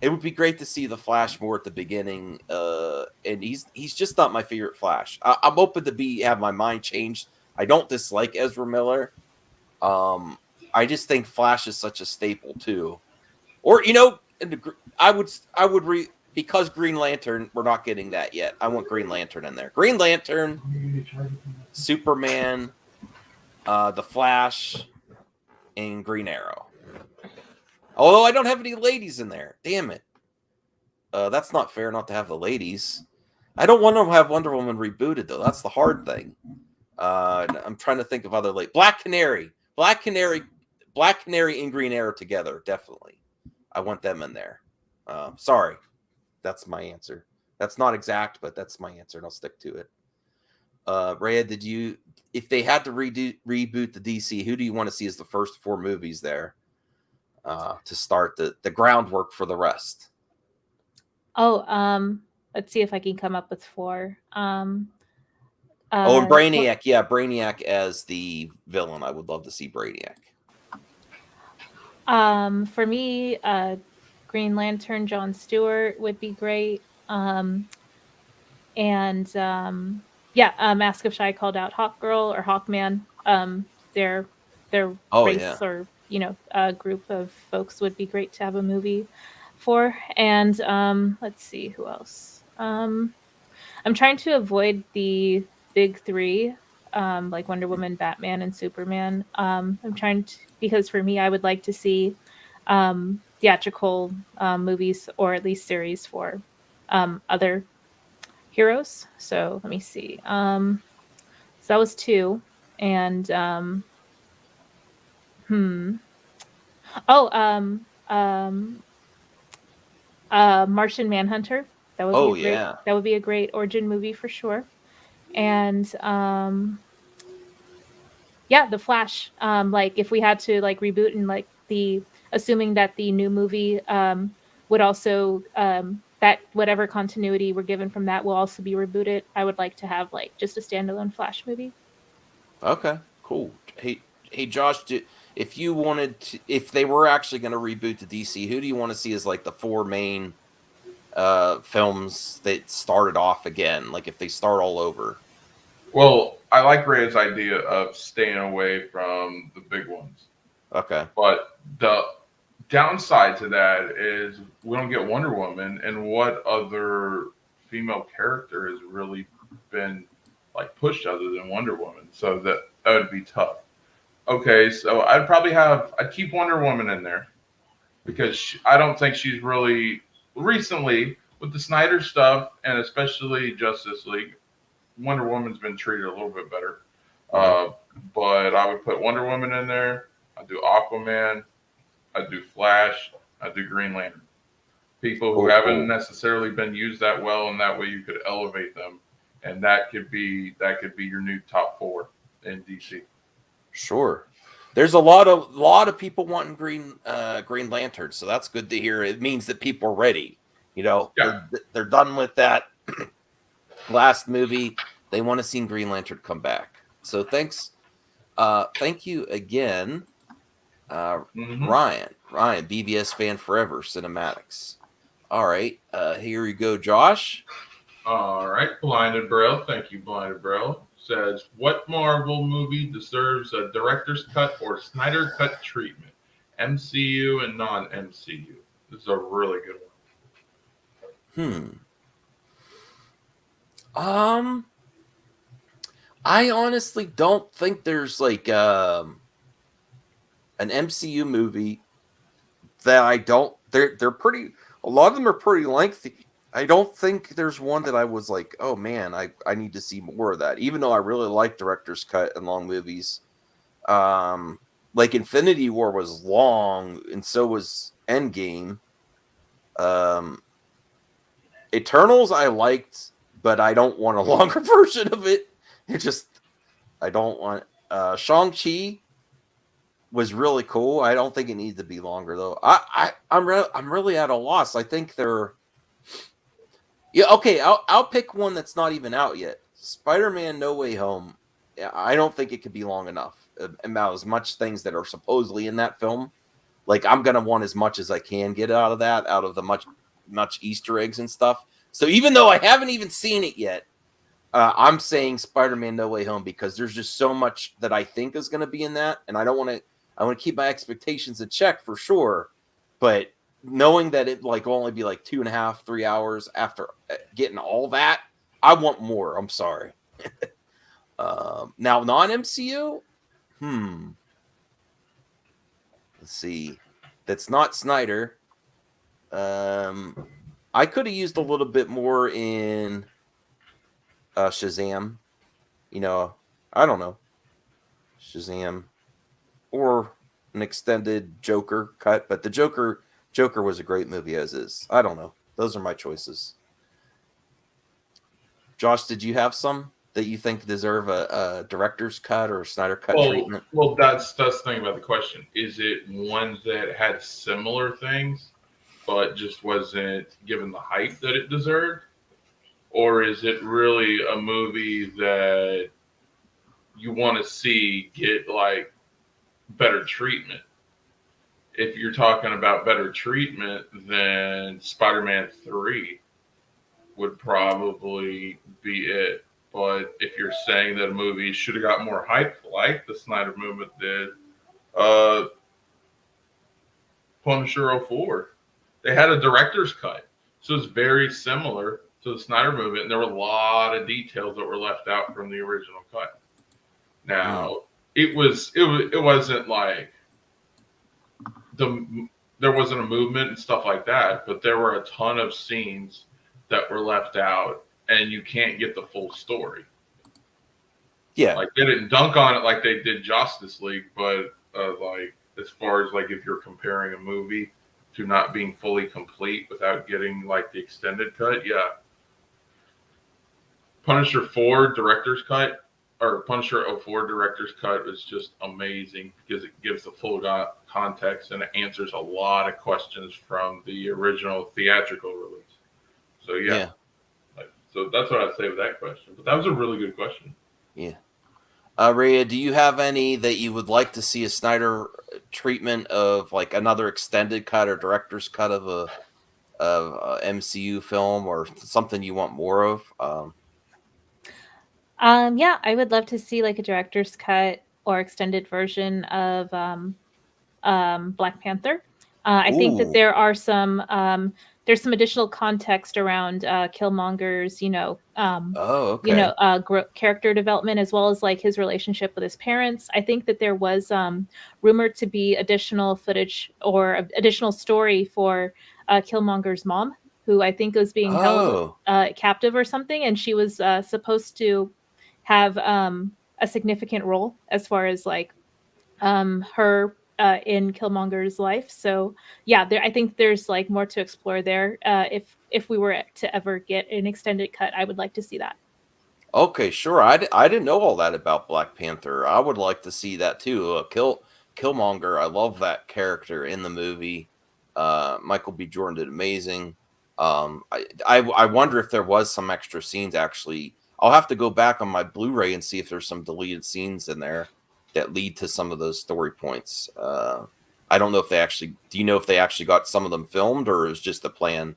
it would be great to see the Flash more at the beginning. And he's just not my favorite Flash. I'm open to have my mind changed. I don't dislike Ezra Miller. I just think Flash is such a staple too. Or because Green Lantern, we're not getting that yet. I want Green Lantern in there. Green Lantern, Superman, the Flash, and Green Arrow. Although I don't have any ladies in there. Damn it. That's not fair not to have the ladies. I don't want to have Wonder Woman rebooted, though. That's the hard thing. I'm trying to think of other Black Canary and Green Arrow together, definitely. I want them in there. Sorry. That's my answer. That's not exact, but that's my answer, and I'll stick to it. Rhea, if they had to reboot the DC, who do you want to see as the first 4 movies there to start the groundwork for the rest? Let's see if I can come up with 4. And Brainiac. Yeah, Brainiac as the villain. I would love to see Brainiac. For me, Green Lantern, Jon Stewart would be great. Mask of Shy called out Hawkgirl or Hawkman. Their race or a group of folks would be great to have a movie for. And let's see who else. I'm trying to avoid the big 3, like Wonder Woman, Batman, and Superman. I'm trying to, because for me, I would like to see theatrical movies or at least series for other heroes. So let me see. So that was 2, and oh, Martian Manhunter. That would be Oh a great. yeah. That would be a great origin movie for sure. And yeah, The Flash. Like if we had to like reboot and like assuming that the new movie would also that whatever continuity we're given from that will also be rebooted. I would like to have like just a standalone Flash movie. Okay. Cool. Hey, Josh. If you wanted to, if they were actually going to reboot the DC, who do you want to see as like the 4 main films that started off again? Like if they start all over. Well, I like Ray's idea of staying away from the big ones. Okay. But the downside to that is we don't get Wonder Woman, and what other female character has really been like pushed other than Wonder Woman? So that would be tough. Okay, so I'd keep Wonder Woman in there because I don't think she's really recently with the Snyder stuff and especially Justice League. Wonder Woman's been treated a little bit better. But I would put Wonder Woman in there. I'd do Aquaman. I'd do Flash. I'd do Green Lantern. People who haven't necessarily been used that well, and that way you could elevate them, and that could be your new top 4 in DC. Sure. There's a lot of people wanting Green Lantern, so that's good to hear. It means that people are ready. You know, they're done with that last movie. They want to see Green Lantern come back. So thanks. Thank you again, Ryan, BVS fan forever, cinematics. All right, here you go, Josh. All right, Blinded Braille. Thank you, Blinded Braille. Says, what Marvel movie deserves a director's cut or Snyder cut treatment? MCU and non-MCU. This is a really good one. I honestly don't think there's like an MCU movie that I don't. They're pretty. A lot of them are pretty lengthy. I don't think there's one that I was like, oh man, I need to see more of that. Even though I really like director's cut and long movies. Like Infinity War was long, and so was Endgame. Eternals I liked, but I don't want a longer version of it. I don't want. Shang-Chi was really cool. I don't think it needs to be longer though. I'm really at a loss. I think they're. Yeah, okay. I'll pick one that's not even out yet. Spider-Man: No Way Home. I don't think it could be long enough. About as much things that are supposedly in that film. Like I'm gonna want as much as I can get out of that, out of the much Easter eggs and stuff. So even though I haven't even seen it yet, I'm saying Spider-Man: No Way Home because there's just so much that I think is going to be in that, and I want to keep my expectations in check for sure. But knowing that it like will only be like 2.5, 3 hours after getting all that, I want more. I'm sorry. Now non-MCU, let's see. That's not Snyder. I could have used a little bit more in Shazam. You know, I don't know. Shazam. Or an extended Joker cut. But the Joker was a great movie as is. I don't know. Those are my choices. Josh, did you have some that you think deserve a director's cut or a Snyder cut treatment? Well, that's the thing about the question. Is it ones that had similar things, but just wasn't given the hype that it deserved? Or is it really a movie that you want to see get like better treatment? If you're talking about better treatment, then Spider-Man 3 would probably be it. But if you're saying that a movie should have got more hype like the Snyder movement did, Punisher 04, they had a director's cut. So it's very similar to the Snyder movement, and there were a lot of details that were left out from the original cut. Now, it wasn't like there wasn't a movement and stuff like that, but there were a ton of scenes that were left out, and you can't get the full story. Yeah. Like they didn't dunk on it like they did Justice League, but like as far as like if you're comparing a movie to not being fully complete without getting like the extended cut, yeah. Punisher 4 director's cut or Punisher 04 director's cut was just amazing because it gives the full context and it answers a lot of questions from the original theatrical release. So yeah. Like, so that's what I'd say with that question. But that was a really good question. Yeah. Rhea, do you have any that you would like to see a Snyder treatment of, like another extended cut or director's cut of a MCU film, or something you want more of? Yeah, I would love to see like a director's cut or extended version of Black Panther. I think that Ooh. there are there's some additional context around Killmonger's, character development, as well as like his relationship with his parents. I think that there was rumored to be additional footage or additional story for Killmonger's mom, who I think was being held captive or something, and she was supposed to have a significant role as far as like her in Killmonger's life. So yeah, I think there's like more to explore there. If we were to ever get an extended cut, I would like to see that. Okay, sure. I didn't know all that about Black Panther. I would like to see that too. Killmonger, I love that character in the movie. Michael B. Jordan did amazing. I wonder if there was some extra scenes actually. I'll have to go back on my Blu-ray and see if there's some deleted scenes in there that lead to some of those story points. I don't know if they actually. Do you know if they actually got some of them filmed, or is just a plan?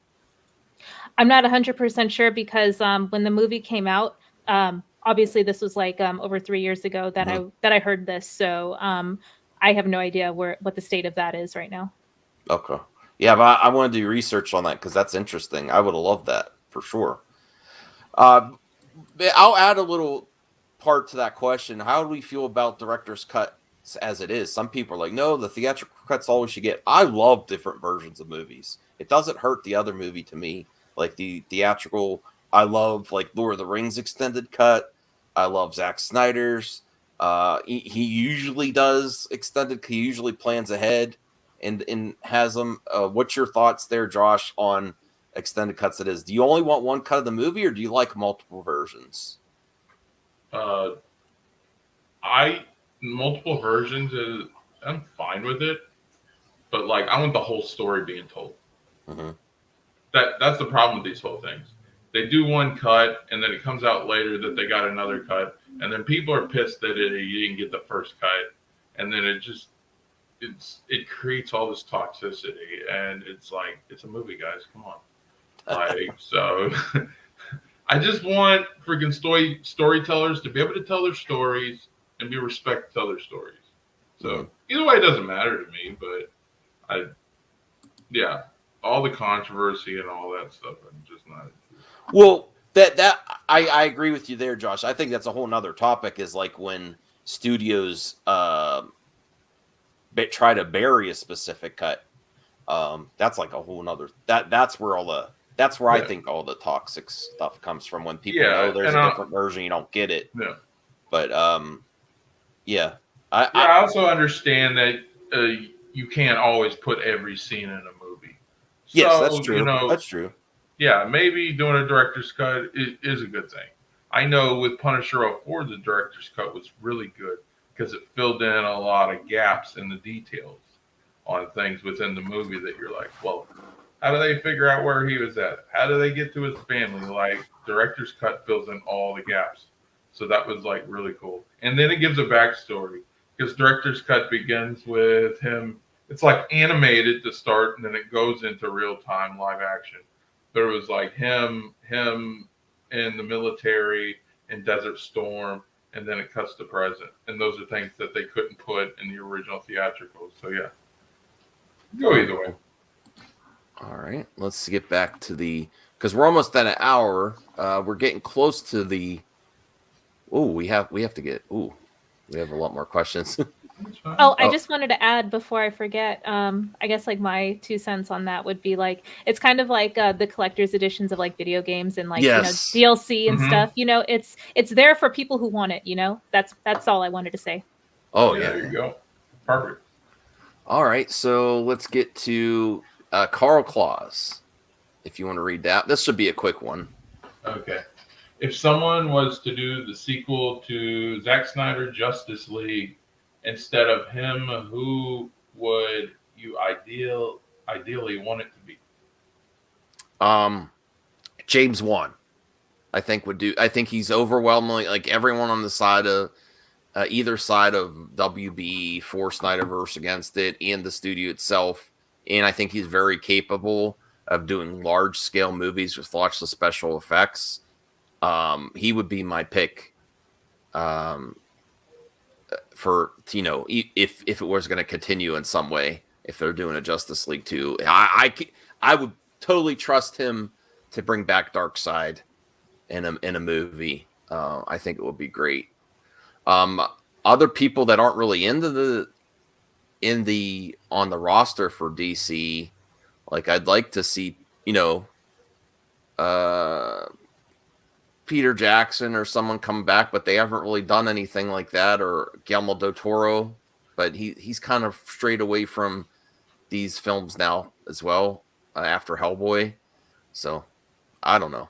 I'm not 100% sure because when the movie came out, obviously this was like over 3 years ago that I heard this. So I have no idea what the state of that is right now. Okay. Yeah, but I want to do research on that because that's interesting. I would have loved that for sure. I'll add a little part to that question. How do we feel about director's cuts as it is? Some people are like, no, the theatrical cut's all we should get. I love different versions of movies. It doesn't hurt the other movie to me. Like the theatrical, I love like Lord of the Rings extended cut. I love Zack Snyder's. He usually does extended. He usually plans ahead and has them. What's your thoughts there, Josh, on extended cuts? It is. Do you only want one cut of the movie, or do you like multiple versions? Multiple versions I'm fine with it, but like I want the whole story being told. Mm-hmm. That's the problem with these whole things. They do one cut, and then it comes out later that they got another cut, and then people are pissed that you didn't get the first cut, and then it creates all this toxicity, and it's like it's a movie, guys. Come on, like so. I just want freaking storytellers to be able to tell their stories and be respect to other stories. So either way, it doesn't matter to me. But all the controversy and all that stuff, I'm just not. Well, that I agree with you there, Josh. I think that's a whole nother topic. Is like when studios try to bury a specific cut. That's like a whole nother. That's where I think all the toxic stuff comes from, when people know there's a different version, you don't get it. Yeah. But I also understand that you can't always put every scene in a movie. Yes, So, that's true. That's true. Yeah, maybe doing a director's cut is a good thing. I know with Punisher 04, the director's cut was really good because it filled in a lot of gaps in the details on things within the movie that you're like, well, how do they figure out where he was at? How do they get to his family? Like, director's cut fills in all the gaps. So that was like really cool. And then it gives a backstory because director's cut begins with him. It's like animated to start, and then it goes into real time live action. There was like him in the military in Desert Storm, and then it cuts to present. And those are things that they couldn't put in the original theatricals. So yeah, go either way. All right, let's get back to because we're almost at an hour. We're getting close to the. We have a lot more questions. Oh, I just wanted to add before I forget. I guess like my 2 cents on that would be like it's kind of like the collector's editions of like video games and like Yes. DLC and stuff. It's there for people who want it. That's all I wanted to say. Oh yeah. There you go. Perfect. All right, so let's get to Carl Claus. If you want to read that, this should be a quick one. Okay. If someone was to do the sequel to Zack Snyder Justice League instead of him, who would you ideally want it to be? James Wan, I think would do. I think he's overwhelmingly like everyone on the side of either side of WB4 Snyderverse against it and the studio itself, and I think he's very capable of doing large scale movies with lots of special effects. He would be my pick for if it was going to continue in some way, if they're doing a Justice League 2. I would totally trust him to bring back Darkseid in a movie. I think it would be great. Other people that aren't really on the roster for DC, like I'd like to see, Peter Jackson or someone come back, but they haven't really done anything like that, or Guillermo del Toro, but he's kind of strayed away from these films now as well after Hellboy. So I don't know.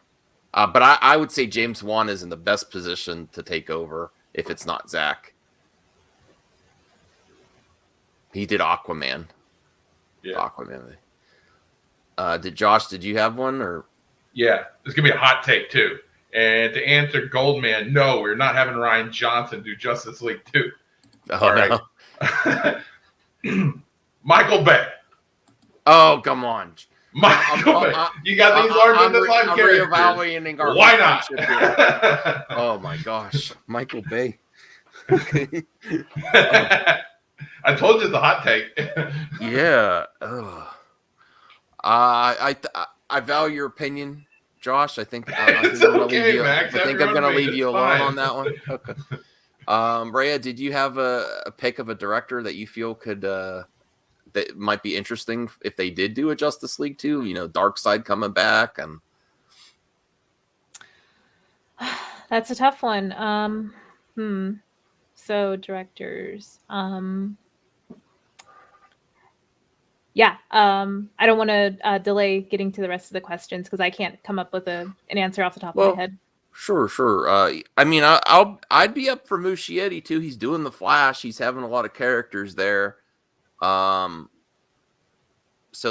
But I would say James Wan is in the best position to take over if it's not Zach. He did Aquaman. Yeah. Aquaman. Did you have one? Or Yeah, it's going to be a hot take too. And to answer Goldman, no, we're not having Ryan Johnson do Justice League 2. All right. Michael Bay. Oh, come on. Michael Bay. You got these larger than life characters. Why not? Oh my gosh, Michael Bay. I told you it's a hot take. Yeah. I value your opinion, Josh. I think it's okay, Max. I think I'm going to leave you alone on that one. Okay. Rhea, did you have a pick of a director that you feel could that might be interesting if they did do a Justice League 2? Darkseid coming back and. That's a tough one. So directors. Yeah. I don't want to delay getting to the rest of the questions because I can't come up with an answer off the top of my head. Sure. I mean, I'd be up for Muschietti too. He's doing the Flash. He's having a lot of characters there. So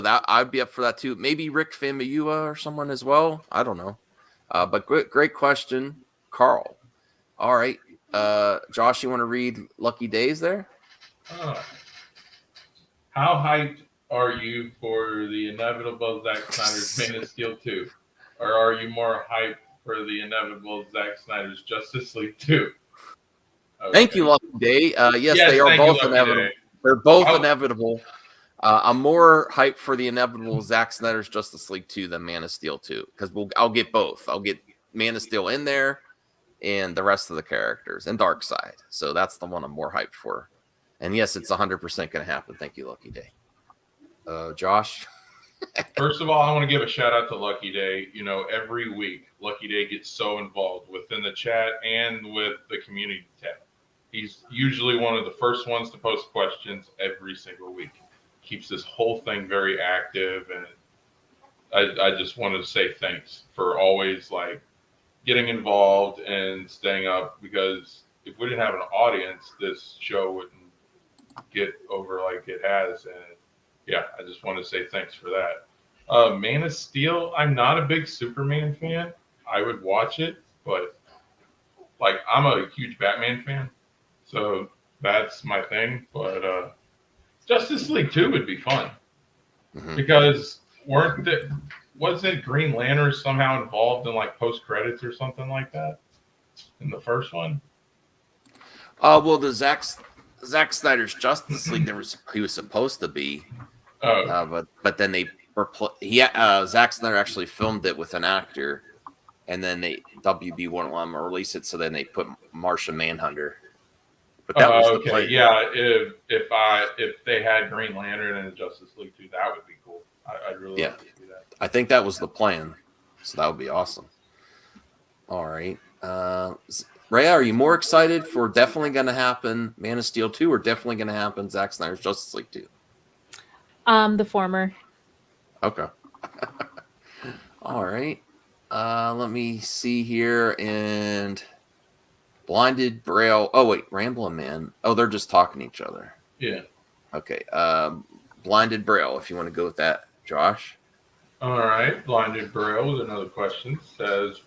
that I'd be up for that too. Maybe Rick Famuyiwa or someone as well. I don't know. But great question, Carl. All right. Josh, you want to read Lucky Days there? How hyped are you for the inevitable Zack Snyder's Man of Steel 2? Or are you more hyped for the inevitable Zack Snyder's Justice League 2? Okay. Thank you, Lucky Day. Yes, they are both inevitable. They're both inevitable. I'm more hyped for the inevitable Zack Snyder's Justice League 2 than Man of Steel 2 because I'll get both. I'll get Man of Steel in there and the rest of the characters and Darkseid. So that's the one I'm more hyped for. And yes, it's 100% going to happen. Thank you, Lucky Day. Josh? First of all, I want to give a shout out to Lucky Day. Every week, Lucky Day gets so involved within the chat and with the community tab. He's usually one of the first ones to post questions every single week. Keeps this whole thing very active, and I just wanted to say thanks for always getting involved and staying up, because if we didn't have an audience, this show wouldn't get over like it has. And yeah, I just want to say thanks for that. Man of Steel, I'm not a big Superman fan. I would watch it, but I'm a huge Batman fan, so that's my thing. But Justice League 2 would be fun because wasn't Green Lantern somehow involved in post credits or something like that in the first one? Well, the Zack Snyder's Justice League, he was supposed to be, but then they Zack Snyder actually filmed it with an actor, and then WB wouldn't let him release it, so then they put Martian Manhunter But that was the okay, plan. yeah. If they had Green Lantern and Justice League 2, that would be cool. I'd really like to see that. I think that was the plan. So that would be awesome. All right. Rhea, are you more excited for definitely going to happen Man of Steel 2 or definitely going to happen Zack Snyder's Justice League 2? The former. Okay. All right. Let me see here. And Blinded Braille. Oh, wait. Ramblin' Man. Oh, they're just talking to each other. Yeah. Okay. Blinded Braille, if you want to go with that, Josh. All right. Blinded Braille with another question says,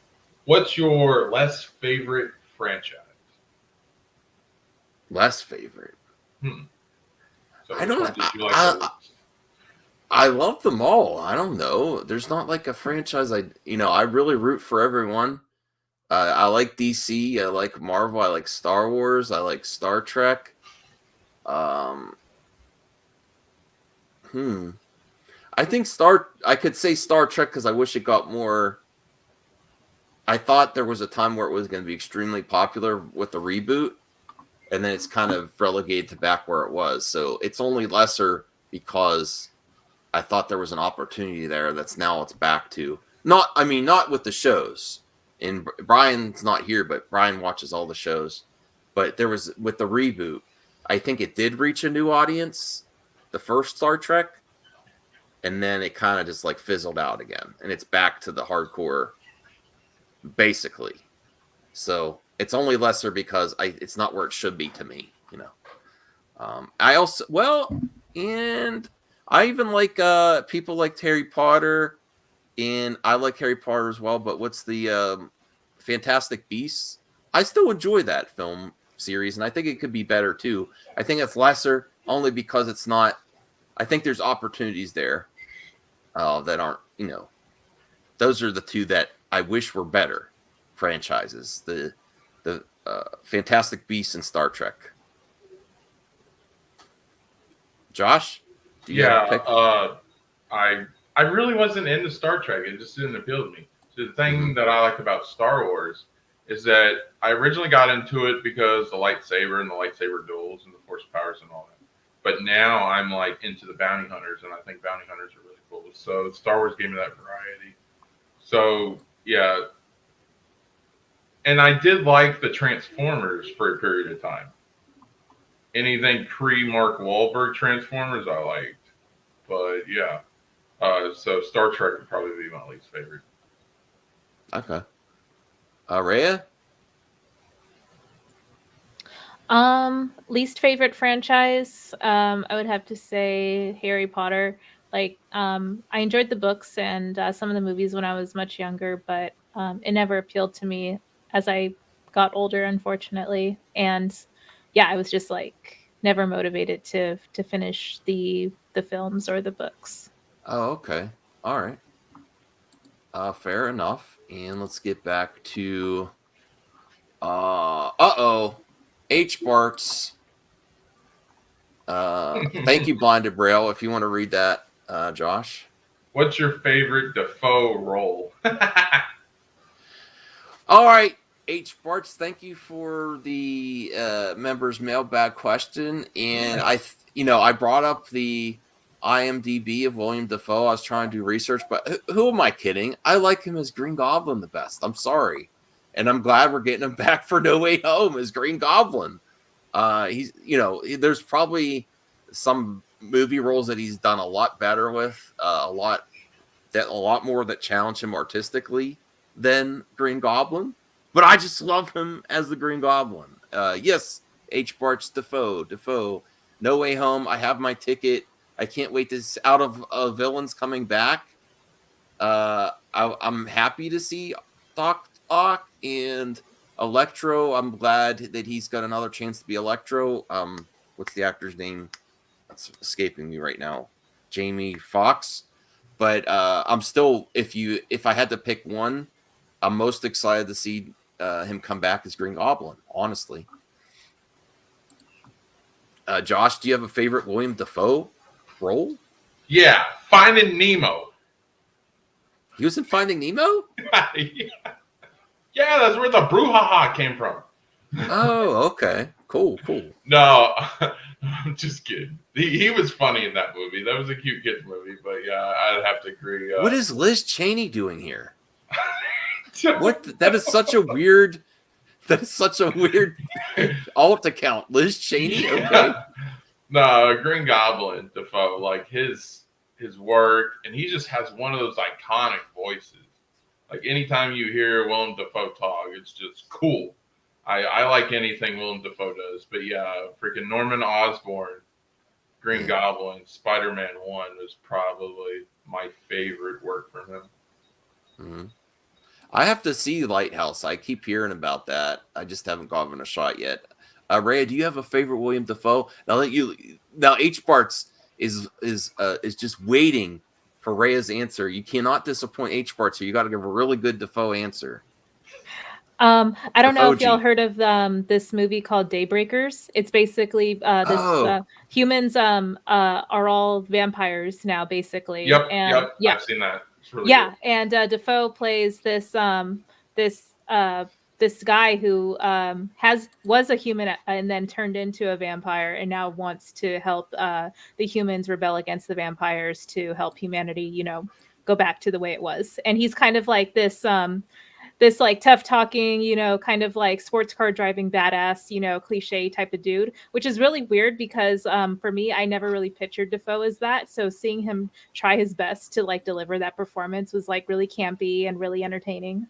what's your less favorite franchise? Less favorite. So I don't know. I love them all. I don't know. There's not like a franchise I really root for everyone. I like DC. I like Marvel. I like Star Wars. I like Star Trek. I think I could say Star Trek because I wish it got more. I thought there was a time where it was going to be extremely popular with the reboot, and then it's kind of relegated to back where it was. So it's only lesser because I thought there was an opportunity there that's now it's back to. Not with the shows. And Brian's not here, but Brian watches all the shows. But there was, with the reboot, I think it did reach a new audience, the first Star Trek, and then it kind of just like fizzled out again. And it's back to the hardcore, basically. So it's only lesser because it's not where it should be to me, and I even like people like Harry Potter, and I like Harry Potter as well. But what's the Fantastic Beasts? I still enjoy that film series, and I think it could be better too. I think it's lesser only because it's not. I think there's opportunities there that aren't. Those are the two that I wish were better franchises. The Fantastic Beasts and Star Trek. Josh? I really wasn't into Star Trek. It just didn't appeal to me. So the thing that I like about Star Wars is that I originally got into it because the lightsaber and the lightsaber duels and the force powers and all that. But now I'm like into the bounty hunters, and I think bounty hunters are really cool. So Star Wars gave me that variety. So yeah. And I did like the Transformers for a period of time. Anything pre-Mark Wahlberg Transformers I liked. But yeah. So Star Trek would probably be my least favorite. Okay. Rhea? Least favorite franchise, I would have to say Harry Potter. Like, I enjoyed the books and some of the movies when I was much younger, but it never appealed to me as I got older, unfortunately. And yeah, I was just like never motivated to finish the films or the books. Oh, okay. All right. Fair enough. And let's get back to H. Bart's. Thank you, Blinded Braille. If you want to read that, Josh. What's your favorite Defoe role? All right, H. Bart's. Thank you for the members' mailbag question. And I brought up the IMDb of William Dafoe. I was trying to do research, but who am I kidding? I like him as Green Goblin the best. I'm sorry. And I'm glad we're getting him back for No Way Home as Green Goblin. He's, there's probably some movie roles that he's done a lot better with, a lot more that challenge him artistically than Green Goblin. But I just love him as the Green Goblin. Yes, H. Bart's Defoe. No Way Home. I have my ticket. I can't wait to out of villains coming back. I'm happy to see Doc Ock and Electro. I'm glad that he's got another chance to be Electro. What's the actor's name? That's escaping me right now. Jamie Foxx. But I'm still, if I had to pick one, I'm most excited to see him come back as Green Goblin, honestly. Josh, do you have a favorite William Dafoe role? Yeah, Finding Nemo. He was in Finding Nemo? Yeah, that's where the brouhaha came from. Oh, okay. Cool. No, I'm just kidding. He was funny in that movie. That was a cute kids movie, but yeah, I'd have to agree. What is Liz Cheney doing here? That is such a weird. That is such a weird alt account. Liz Cheney. Yeah. Okay. No, Green Goblin, Defoe, like his work, and he just has one of those iconic voices. Like anytime you hear Willem Dafoe talk, it's just cool. I like anything Willem Dafoe does, but yeah, freaking Norman Osborn, Green Goblin, Spider-Man 1 was probably my favorite work from him. Mm-hmm. I have to see Lighthouse. I keep hearing about that. I just haven't gotten a shot yet. Rhea, do you have a favorite William Dafoe? Now H Barts is just waiting for Rhea's answer. You cannot disappoint H Barts, so you got to give a really good Dafoe answer. I don't know if y'all heard of this movie called Daybreakers. It's basically humans are all vampires now, basically. Yep, and, yep. I've seen that. It's really good. And And Dafoe plays this guy who was a human and then turned into a vampire and now wants to help the humans rebel against the vampires to help humanity, go back to the way it was. And he's kind of like this like tough talking, kind of like sports car driving badass, cliche type of dude, which is really weird because for me, I never really pictured Dafoe as that. So seeing him try his best to like deliver that performance was like really campy and really entertaining.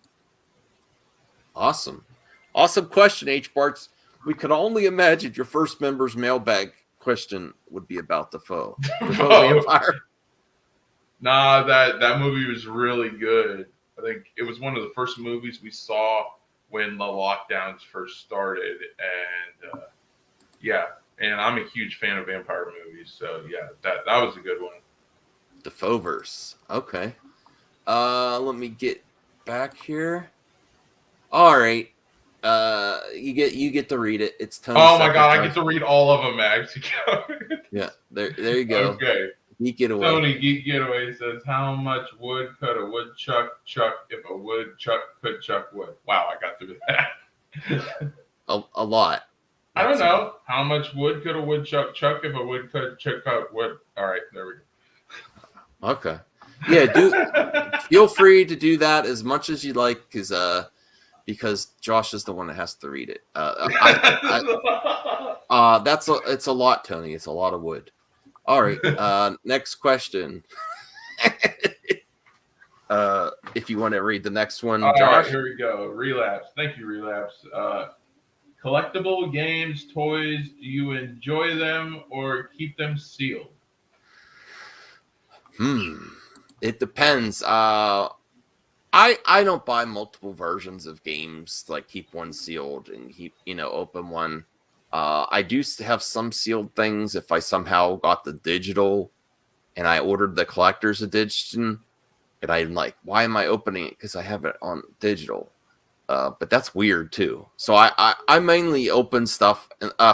Awesome question, H Barts. We could only imagine your first member's mailbag question would be about Dafoe. Dafoe vampire. Nah, that movie was really good. I think it was one of the first movies we saw when the lockdowns first started, and and I'm a huge fan of vampire movies, so yeah, that was a good one. Dafoeverse. Okay. Let me get back here. All right. You get to read it. It's Tony. Oh my god, I get to read all of them, Max. Yeah, there you go. Okay. Geek Getaway. Tony Geek Getaway says, "How much wood could a woodchuck chuck if a woodchuck could chuck wood?" Wow, I got through that. a lot. I don't know. How much wood could a woodchuck chuck if a woodchuck chuck wood? All right, there we go. Okay. Yeah, feel free to do that as much as you like, because Josh is the one that has to read it. It's a lot, Tony. It's a lot of wood. All right. Next question. If you want to read the next one, Josh. All right, here we go. Relapse. Thank you, Relapse. Collectible games, toys. Do you enjoy them or keep them sealed? It depends. I don't buy multiple versions of games. Like keep one sealed and keep open one. I do have some sealed things if I somehow got the digital and I ordered the collector's edition and I'm like, why am I opening it? Because I have it on digital. But that's weird too. So I mainly open stuff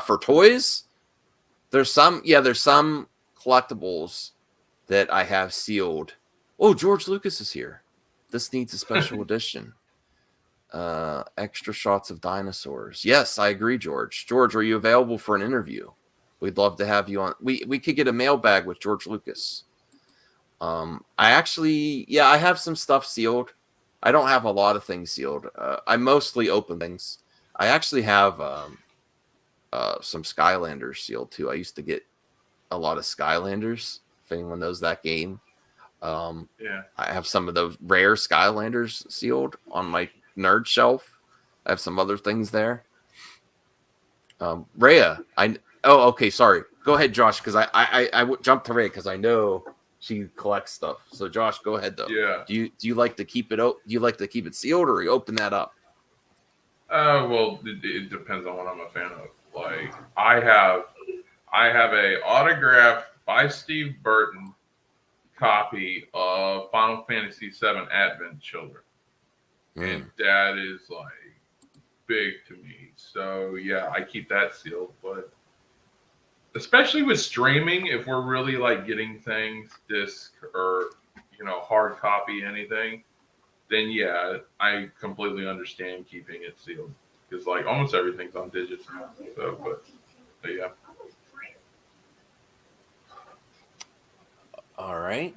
for toys. There's some collectibles that I have sealed. Oh, George Lucas is here. This needs a special edition. Extra shots of dinosaurs. Yes, I agree, George. George, are you available for an interview? We'd love to have you on. We could get a mailbag with George Lucas. I have some stuff sealed. I don't have a lot of things sealed. I mostly open things. I actually have some Skylanders sealed too. I used to get a lot of Skylanders, if anyone knows that game. I have some of those rare Skylanders sealed on my nerd shelf. I have some other things there. Rhea, okay, sorry. Go ahead, Josh, because I jumped to Rhea because I know she collects stuff. So Josh, go ahead though. Yeah. Do you like to keep it? Do you like to keep it sealed or you open that up? Well, it depends on what I'm a fan of. Like I have a autographed by Steve Burton copy of Final Fantasy VII Advent Children. And that is like big to me. So yeah, I keep that sealed. But especially with streaming, if we're really like getting things disc or hard copy anything, then yeah, I completely understand keeping it sealed. because like almost everything's on digits now. So, but yeah. All right.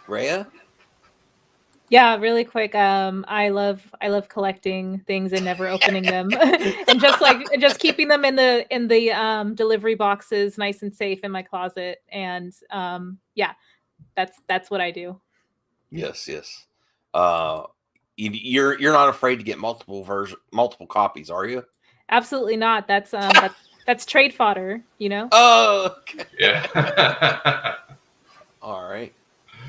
Rhea? Yeah, really quick. I love collecting things and never opening them, and just keeping them in the delivery boxes, nice and safe in my closet. And yeah, that's what I do. Yes. You're not afraid to get multiple copies, are you? Absolutely not. That's trade fodder, you know. Oh, okay. Yeah. All right.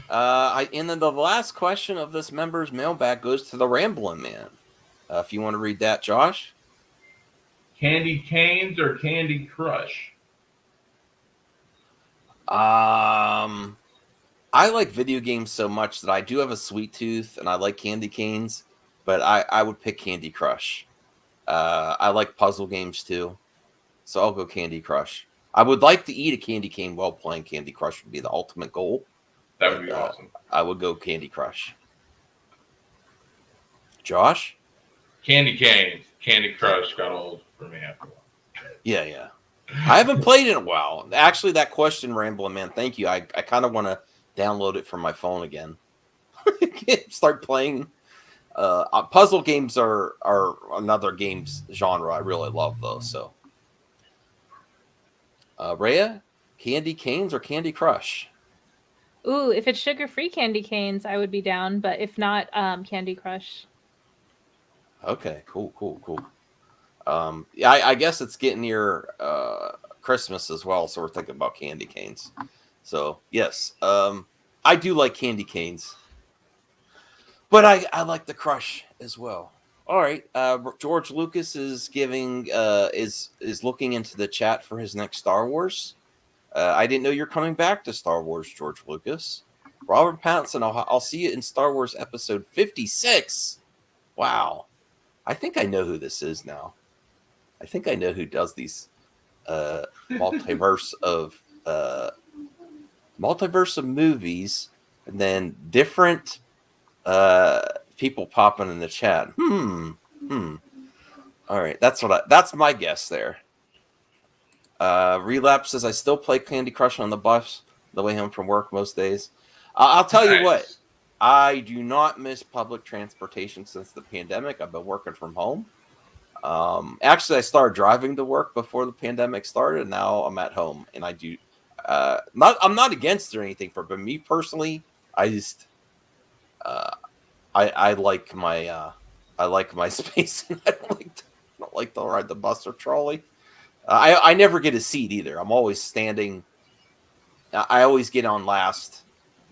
And then the last question of this member's mailbag goes to the Ramblin' Man. If you want to read that, Josh. Candy canes or Candy Crush? I like video games so much that I do have a sweet tooth, and I like candy canes, but I would pick Candy Crush. I like puzzle games too, so I'll go Candy Crush. I would like to eat a candy cane while playing Candy Crush would be the ultimate goal. That would be awesome. I would go Candy Crush. Josh? Candy canes. Candy Crush got old for me after a while. Yeah. I haven't played in a while. Actually, that question, Ramblin' Man, thank you. I kind of want to download it from my phone again. Start playing. Puzzle games are another games genre I really love, though. So, Rhea, Candy Canes or Candy Crush? Ooh, if it's sugar-free candy canes, I would be down. But if not, Candy Crush. Okay, cool. Yeah, I guess it's getting near Christmas as well, so we're thinking about candy canes. So yes, I do like candy canes, but I like the Crush as well. All right, George Lucas is giving is looking into the chat for his next Star Wars. I didn't know you're coming back to Star Wars, George Lucas. Robert Pattinson, I'll see you in Star Wars Episode 56. Wow, I think I know who this is now. I think I know who does these multiverse of movies, and then different people popping in the chat. All right, that's my guess there. Relapse says I still play Candy Crush on the bus the way home from work most days. I'll tell you what, I do not miss public transportation since the pandemic. I've been working from home. Actually, I started driving to work before the pandemic started, and now I'm at home, and I do. I'm not against it or anything, but me personally, I just I like my space, and I don't like to ride the bus or trolley. I never get a seat either. I'm always standing. I always get on last.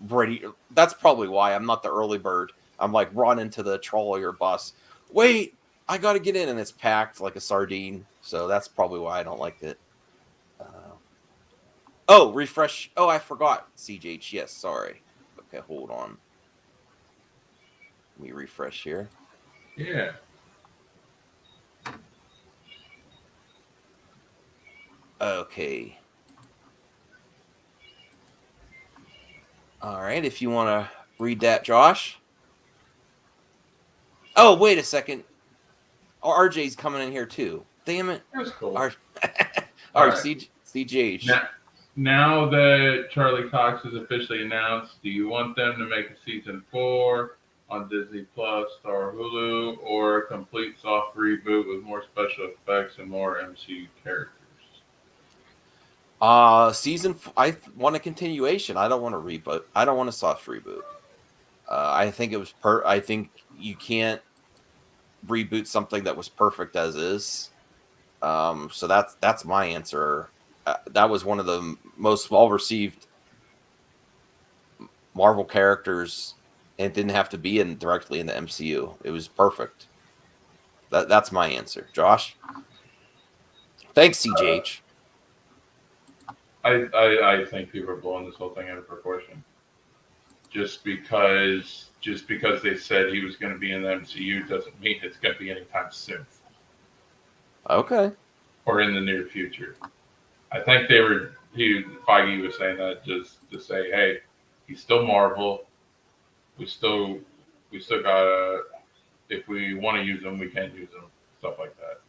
Ready. That's probably why I'm not the early bird. I'm like running to the trolley or bus. Wait, I got to get in, and it's packed like a sardine. So that's probably why I don't like it. Refresh. Oh, I forgot. CJH. Yes, sorry. Okay, hold on. Let me refresh here. Yeah. Okay. All right, if you want to read that, Josh. Oh, wait a second. RJ's coming in here too. Damn it. That's cool. All right, CJH. Now that Charlie Cox is officially announced, do you want them to make a season 4 on Disney Plus or Hulu, or a complete soft reboot with more special effects and more MCU characters? I want a continuation. I don't want a reboot. I don't want a soft reboot. I think it was I think you can't reboot something that was perfect as is. So that's my answer. That was one of the most well-received Marvel characters, and it didn't have to be directly in the MCU. It was perfect. That's my answer. Josh? Thanks, CJH. I think people are blowing this whole thing out of proportion. Just because they said he was going to be in the MCU doesn't mean it's going to be anytime soon. Okay. Or in the near future. I think Feige was saying that just to say, hey, he's still Marvel. We still gotta, if we want to use him, we can use him. stuff like that.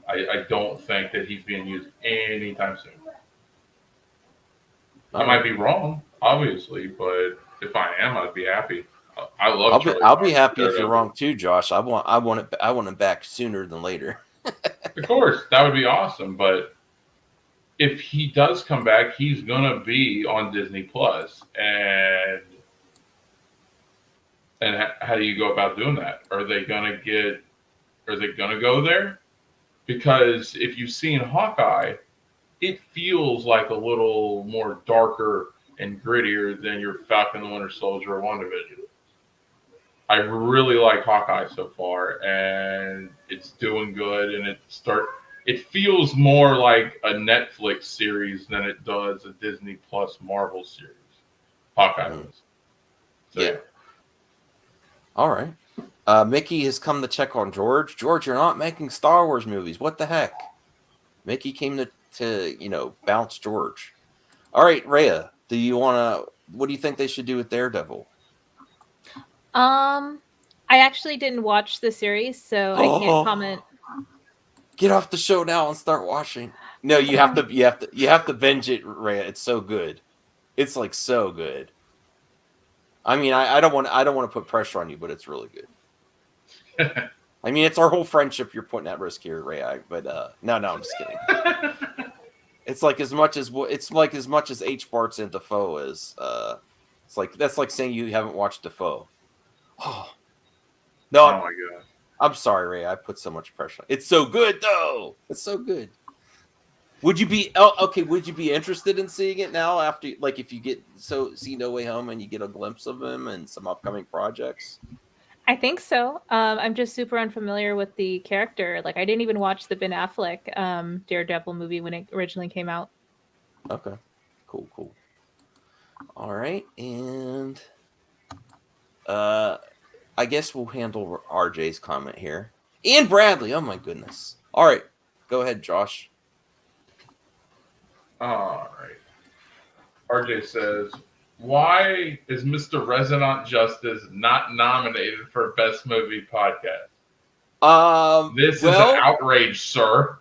I don't think that he's being used anytime soon. I might be wrong, obviously, but if I am, I'd be happy. I love. I'll be happy if you're wrong too, Josh. I want him back sooner than later. Of course, that would be awesome. But if he does come back, he's gonna be on Disney Plus, and how do you go about doing that? Are they gonna go there? Because if you've seen Hawkeye, it feels like a little more darker and grittier than your Falcon the Winter Soldier or WandaVision. I really like Hawkeye so far, and it's doing good, and it feels more like a Netflix series than it does a Disney Plus Marvel series. Hawkeye does. So, yeah. All right. Mickey has come to check on George. George, you're not making Star Wars movies. What the heck? Mickey came to bounce George. All right, Rhea, what do you think they should do with Daredevil? I actually didn't watch the series, so I can't comment. Get off the show now and start watching. No, you have to binge it, Rhea. It's so good. It's like so good. I mean, I don't want to put pressure on you, but it's really good. I mean, it's our whole friendship you're putting at risk here, Ray. But no, I'm just kidding. It's like as much as H. Bart's in Defoe is. That's like saying you haven't watched Defoe. Oh no! Oh my god! I'm sorry, Ray. I put so much pressure. It's so good, though. It's so good. Would you be Would you be interested in seeing it now after, like, if you see No Way Home and you get a glimpse of him and some upcoming projects? I think so. I'm just super unfamiliar with the character. Like, I didn't even watch the Ben Affleck Daredevil movie when it originally came out. Okay, cool. All right, and I guess we'll handle RJ's comment here. And Bradley, oh my goodness. All right, go ahead, Josh. All right. RJ says, why is Mr. Resident Justice not nominated for Best Movie Podcast? This is an outrage, sir.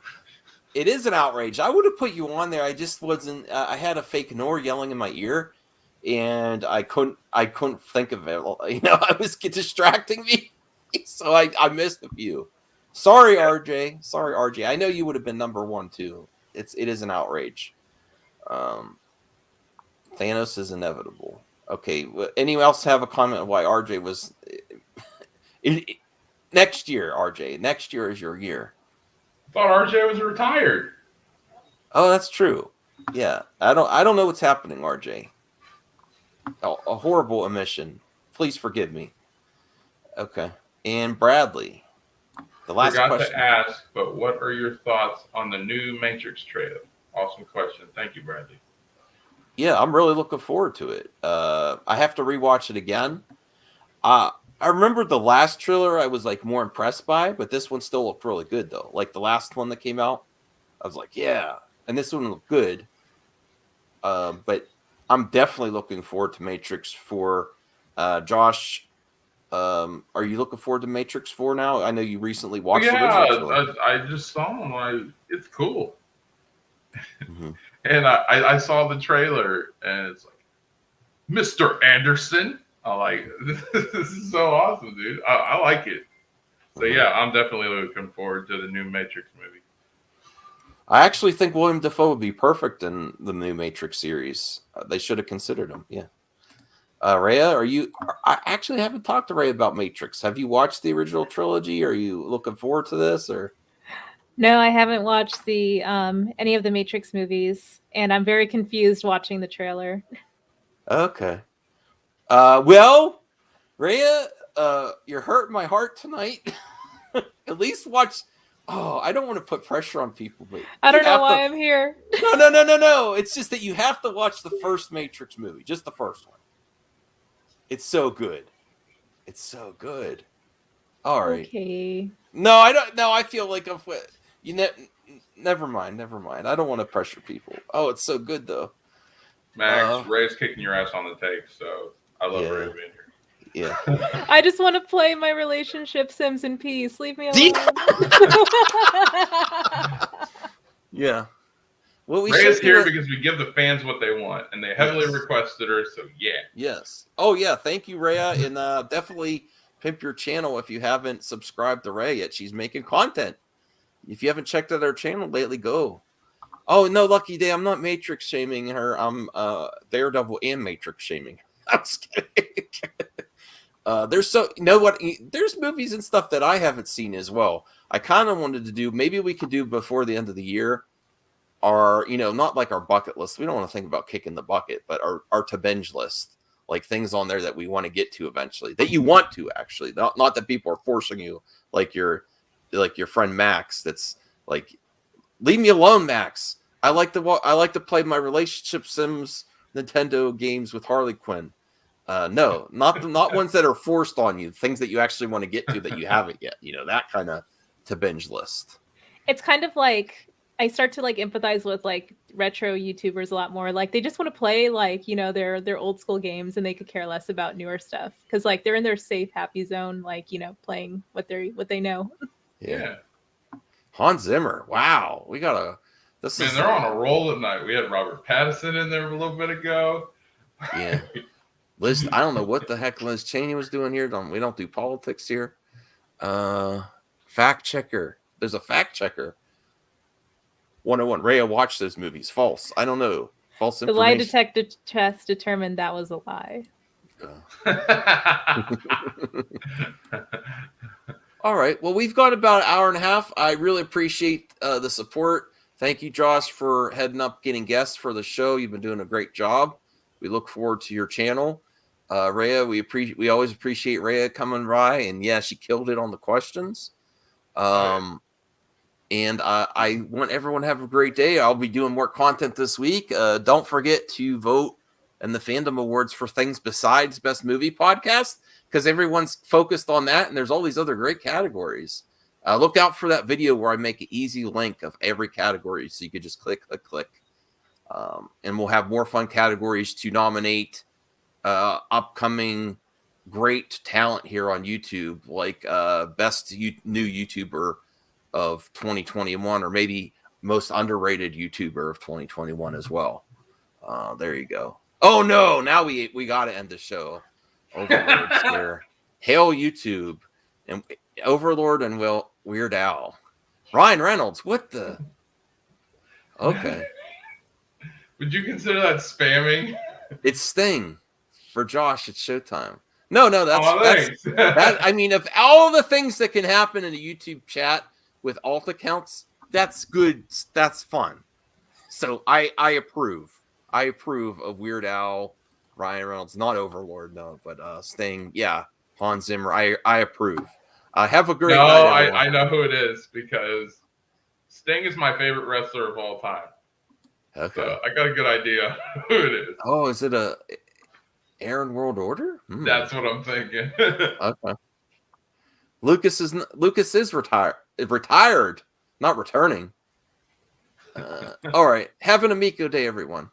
It is an outrage. I would have put you on there. I just wasn't. I had a fake Nor yelling in my ear, and I couldn't think of it. It was distracting me, so I missed a few. Sorry, RJ. I know you would have been number one too. It is an outrage. Thanos is inevitable. Okay. Anyone else have a comment on why RJ was next year? RJ, next year is your year. I thought RJ was retired. Oh, that's true. Yeah, I don't know what's happening, RJ. A horrible omission. Please forgive me. Okay, and Bradley. The last question. To ask, but what are your thoughts on the new Matrix trailer? Awesome question. Thank you, Bradley. Yeah, I'm really looking forward to it. I have to rewatch it again. I remember the last trailer I was like more impressed by, but this one still looked really good though. Like the last one that came out, I was like, yeah. And this one looked good. But I'm definitely looking forward to Matrix 4. Josh, are you looking forward to Matrix 4 now? I know you recently watched the original. Yeah, I just saw him. It's cool. Mm-hmm. And I saw the trailer, and it's like, Mr. Anderson. I'm like, this is so awesome, dude. I like it. So, yeah, I'm definitely looking forward to the new Matrix movie. I actually think William Dafoe would be perfect in the new Matrix series. They should have considered him, yeah. Rhea, I actually haven't talked to Rhea about Matrix. Have you watched the original trilogy? Are you looking forward to this, or? No, I haven't watched the any of the Matrix movies, and I'm very confused watching the trailer. Okay. Well, Rhea, you're hurting my heart tonight. At least watch. Oh, I don't want to put pressure on people, but I don't know why I'm here. No. It's just that you have to watch the first Matrix movie, just the first one. It's so good. It's so good. All right. Okay. No, I don't. No, I feel like never mind. I don't want to pressure people. Oh, it's so good though. Max, Ray's kicking your ass on the take, so I love Ray being here. Yeah. I just want to play my relationship Sims in peace. Leave me alone. Yeah. Well, we Rhea's should here because we give the fans what they want, and they heavily Yes. requested her. So yeah. Yes. Oh yeah. Thank you, Rhea, and definitely pimp your channel if you haven't subscribed to Rhea yet. She's making content. If you haven't checked out her channel lately, go. Oh no, Lucky Day. I'm not Matrix shaming her. I'm Daredevil and Matrix shaming her. I'm just kidding. There's movies and stuff that I haven't seen as well. I kind of wanted to do. Maybe we could do before the end of the year. Our, not like our bucket list. We don't want to think about kicking the bucket, but our to binge list, like things on there that we want to get to eventually, that you want to actually, not that people are forcing you, like your friend Max. That's like, leave me alone, Max. I like to play my relationship Sims Nintendo games with Harley Quinn. No, not ones that are forced on you. Things that you actually want to get to that you haven't yet. That kind of to binge list. It's kind of like I start to like empathize with like retro YouTubers a lot more. Like they just want to play like, their old school games, and they could care less about newer stuff because like they're in their safe, happy zone, like, playing what they know. Yeah. Hans Zimmer. Wow. We got they're on a roll tonight. We had Robert Pattinson in there a little bit ago. Yeah. Liz, I don't know what the heck Liz Cheney was doing here. We don't do politics here. Fact checker. There's a fact checker. 101. Rhea watched those movies. False. I don't know. False information. The lie detector test determined that was a lie. All right. Well, we've got about an hour and a half. I really appreciate the support. Thank you, Josh, for heading up getting guests for the show. You've been doing a great job. We look forward to your channel. Rhea, we always appreciate Rhea coming by, and yeah, she killed it on the questions. And I want everyone to have a great day. I'll be doing more content this week. Don't forget to vote in the Fandom Awards for things besides Best Movie Podcast, because everyone's focused on that, and there's all these other great categories. Look out for that video where I make an easy link of every category, so you could just click. And we'll have more fun categories to nominate upcoming great talent here on YouTube, like best new YouTuber of 2021, or maybe most underrated YouTuber of 2021 as well. There you go. Oh no, now we got to end the show. Overlords here. Hail YouTube and Overlord and Weird Al. Ryan Reynolds, what the? Okay. Would you consider that spamming? It's Sting. For Josh, it's showtime. No, Thanks. I mean, of all the things that can happen in a YouTube chat with alt accounts, that's good. That's fun. So I approve. I approve of Weird Al, Ryan Reynolds, not Overlord, no, but Sting. Yeah, Hans Zimmer. I approve. Have a great night, everyone. I know who it is because Sting is my favorite wrestler of all time. Okay. So I got a good idea who it is. Oh, is it a Aaron World Order? That's what I'm thinking. Okay. Lucas is retired, not returning. All right. Have an amigo day, everyone.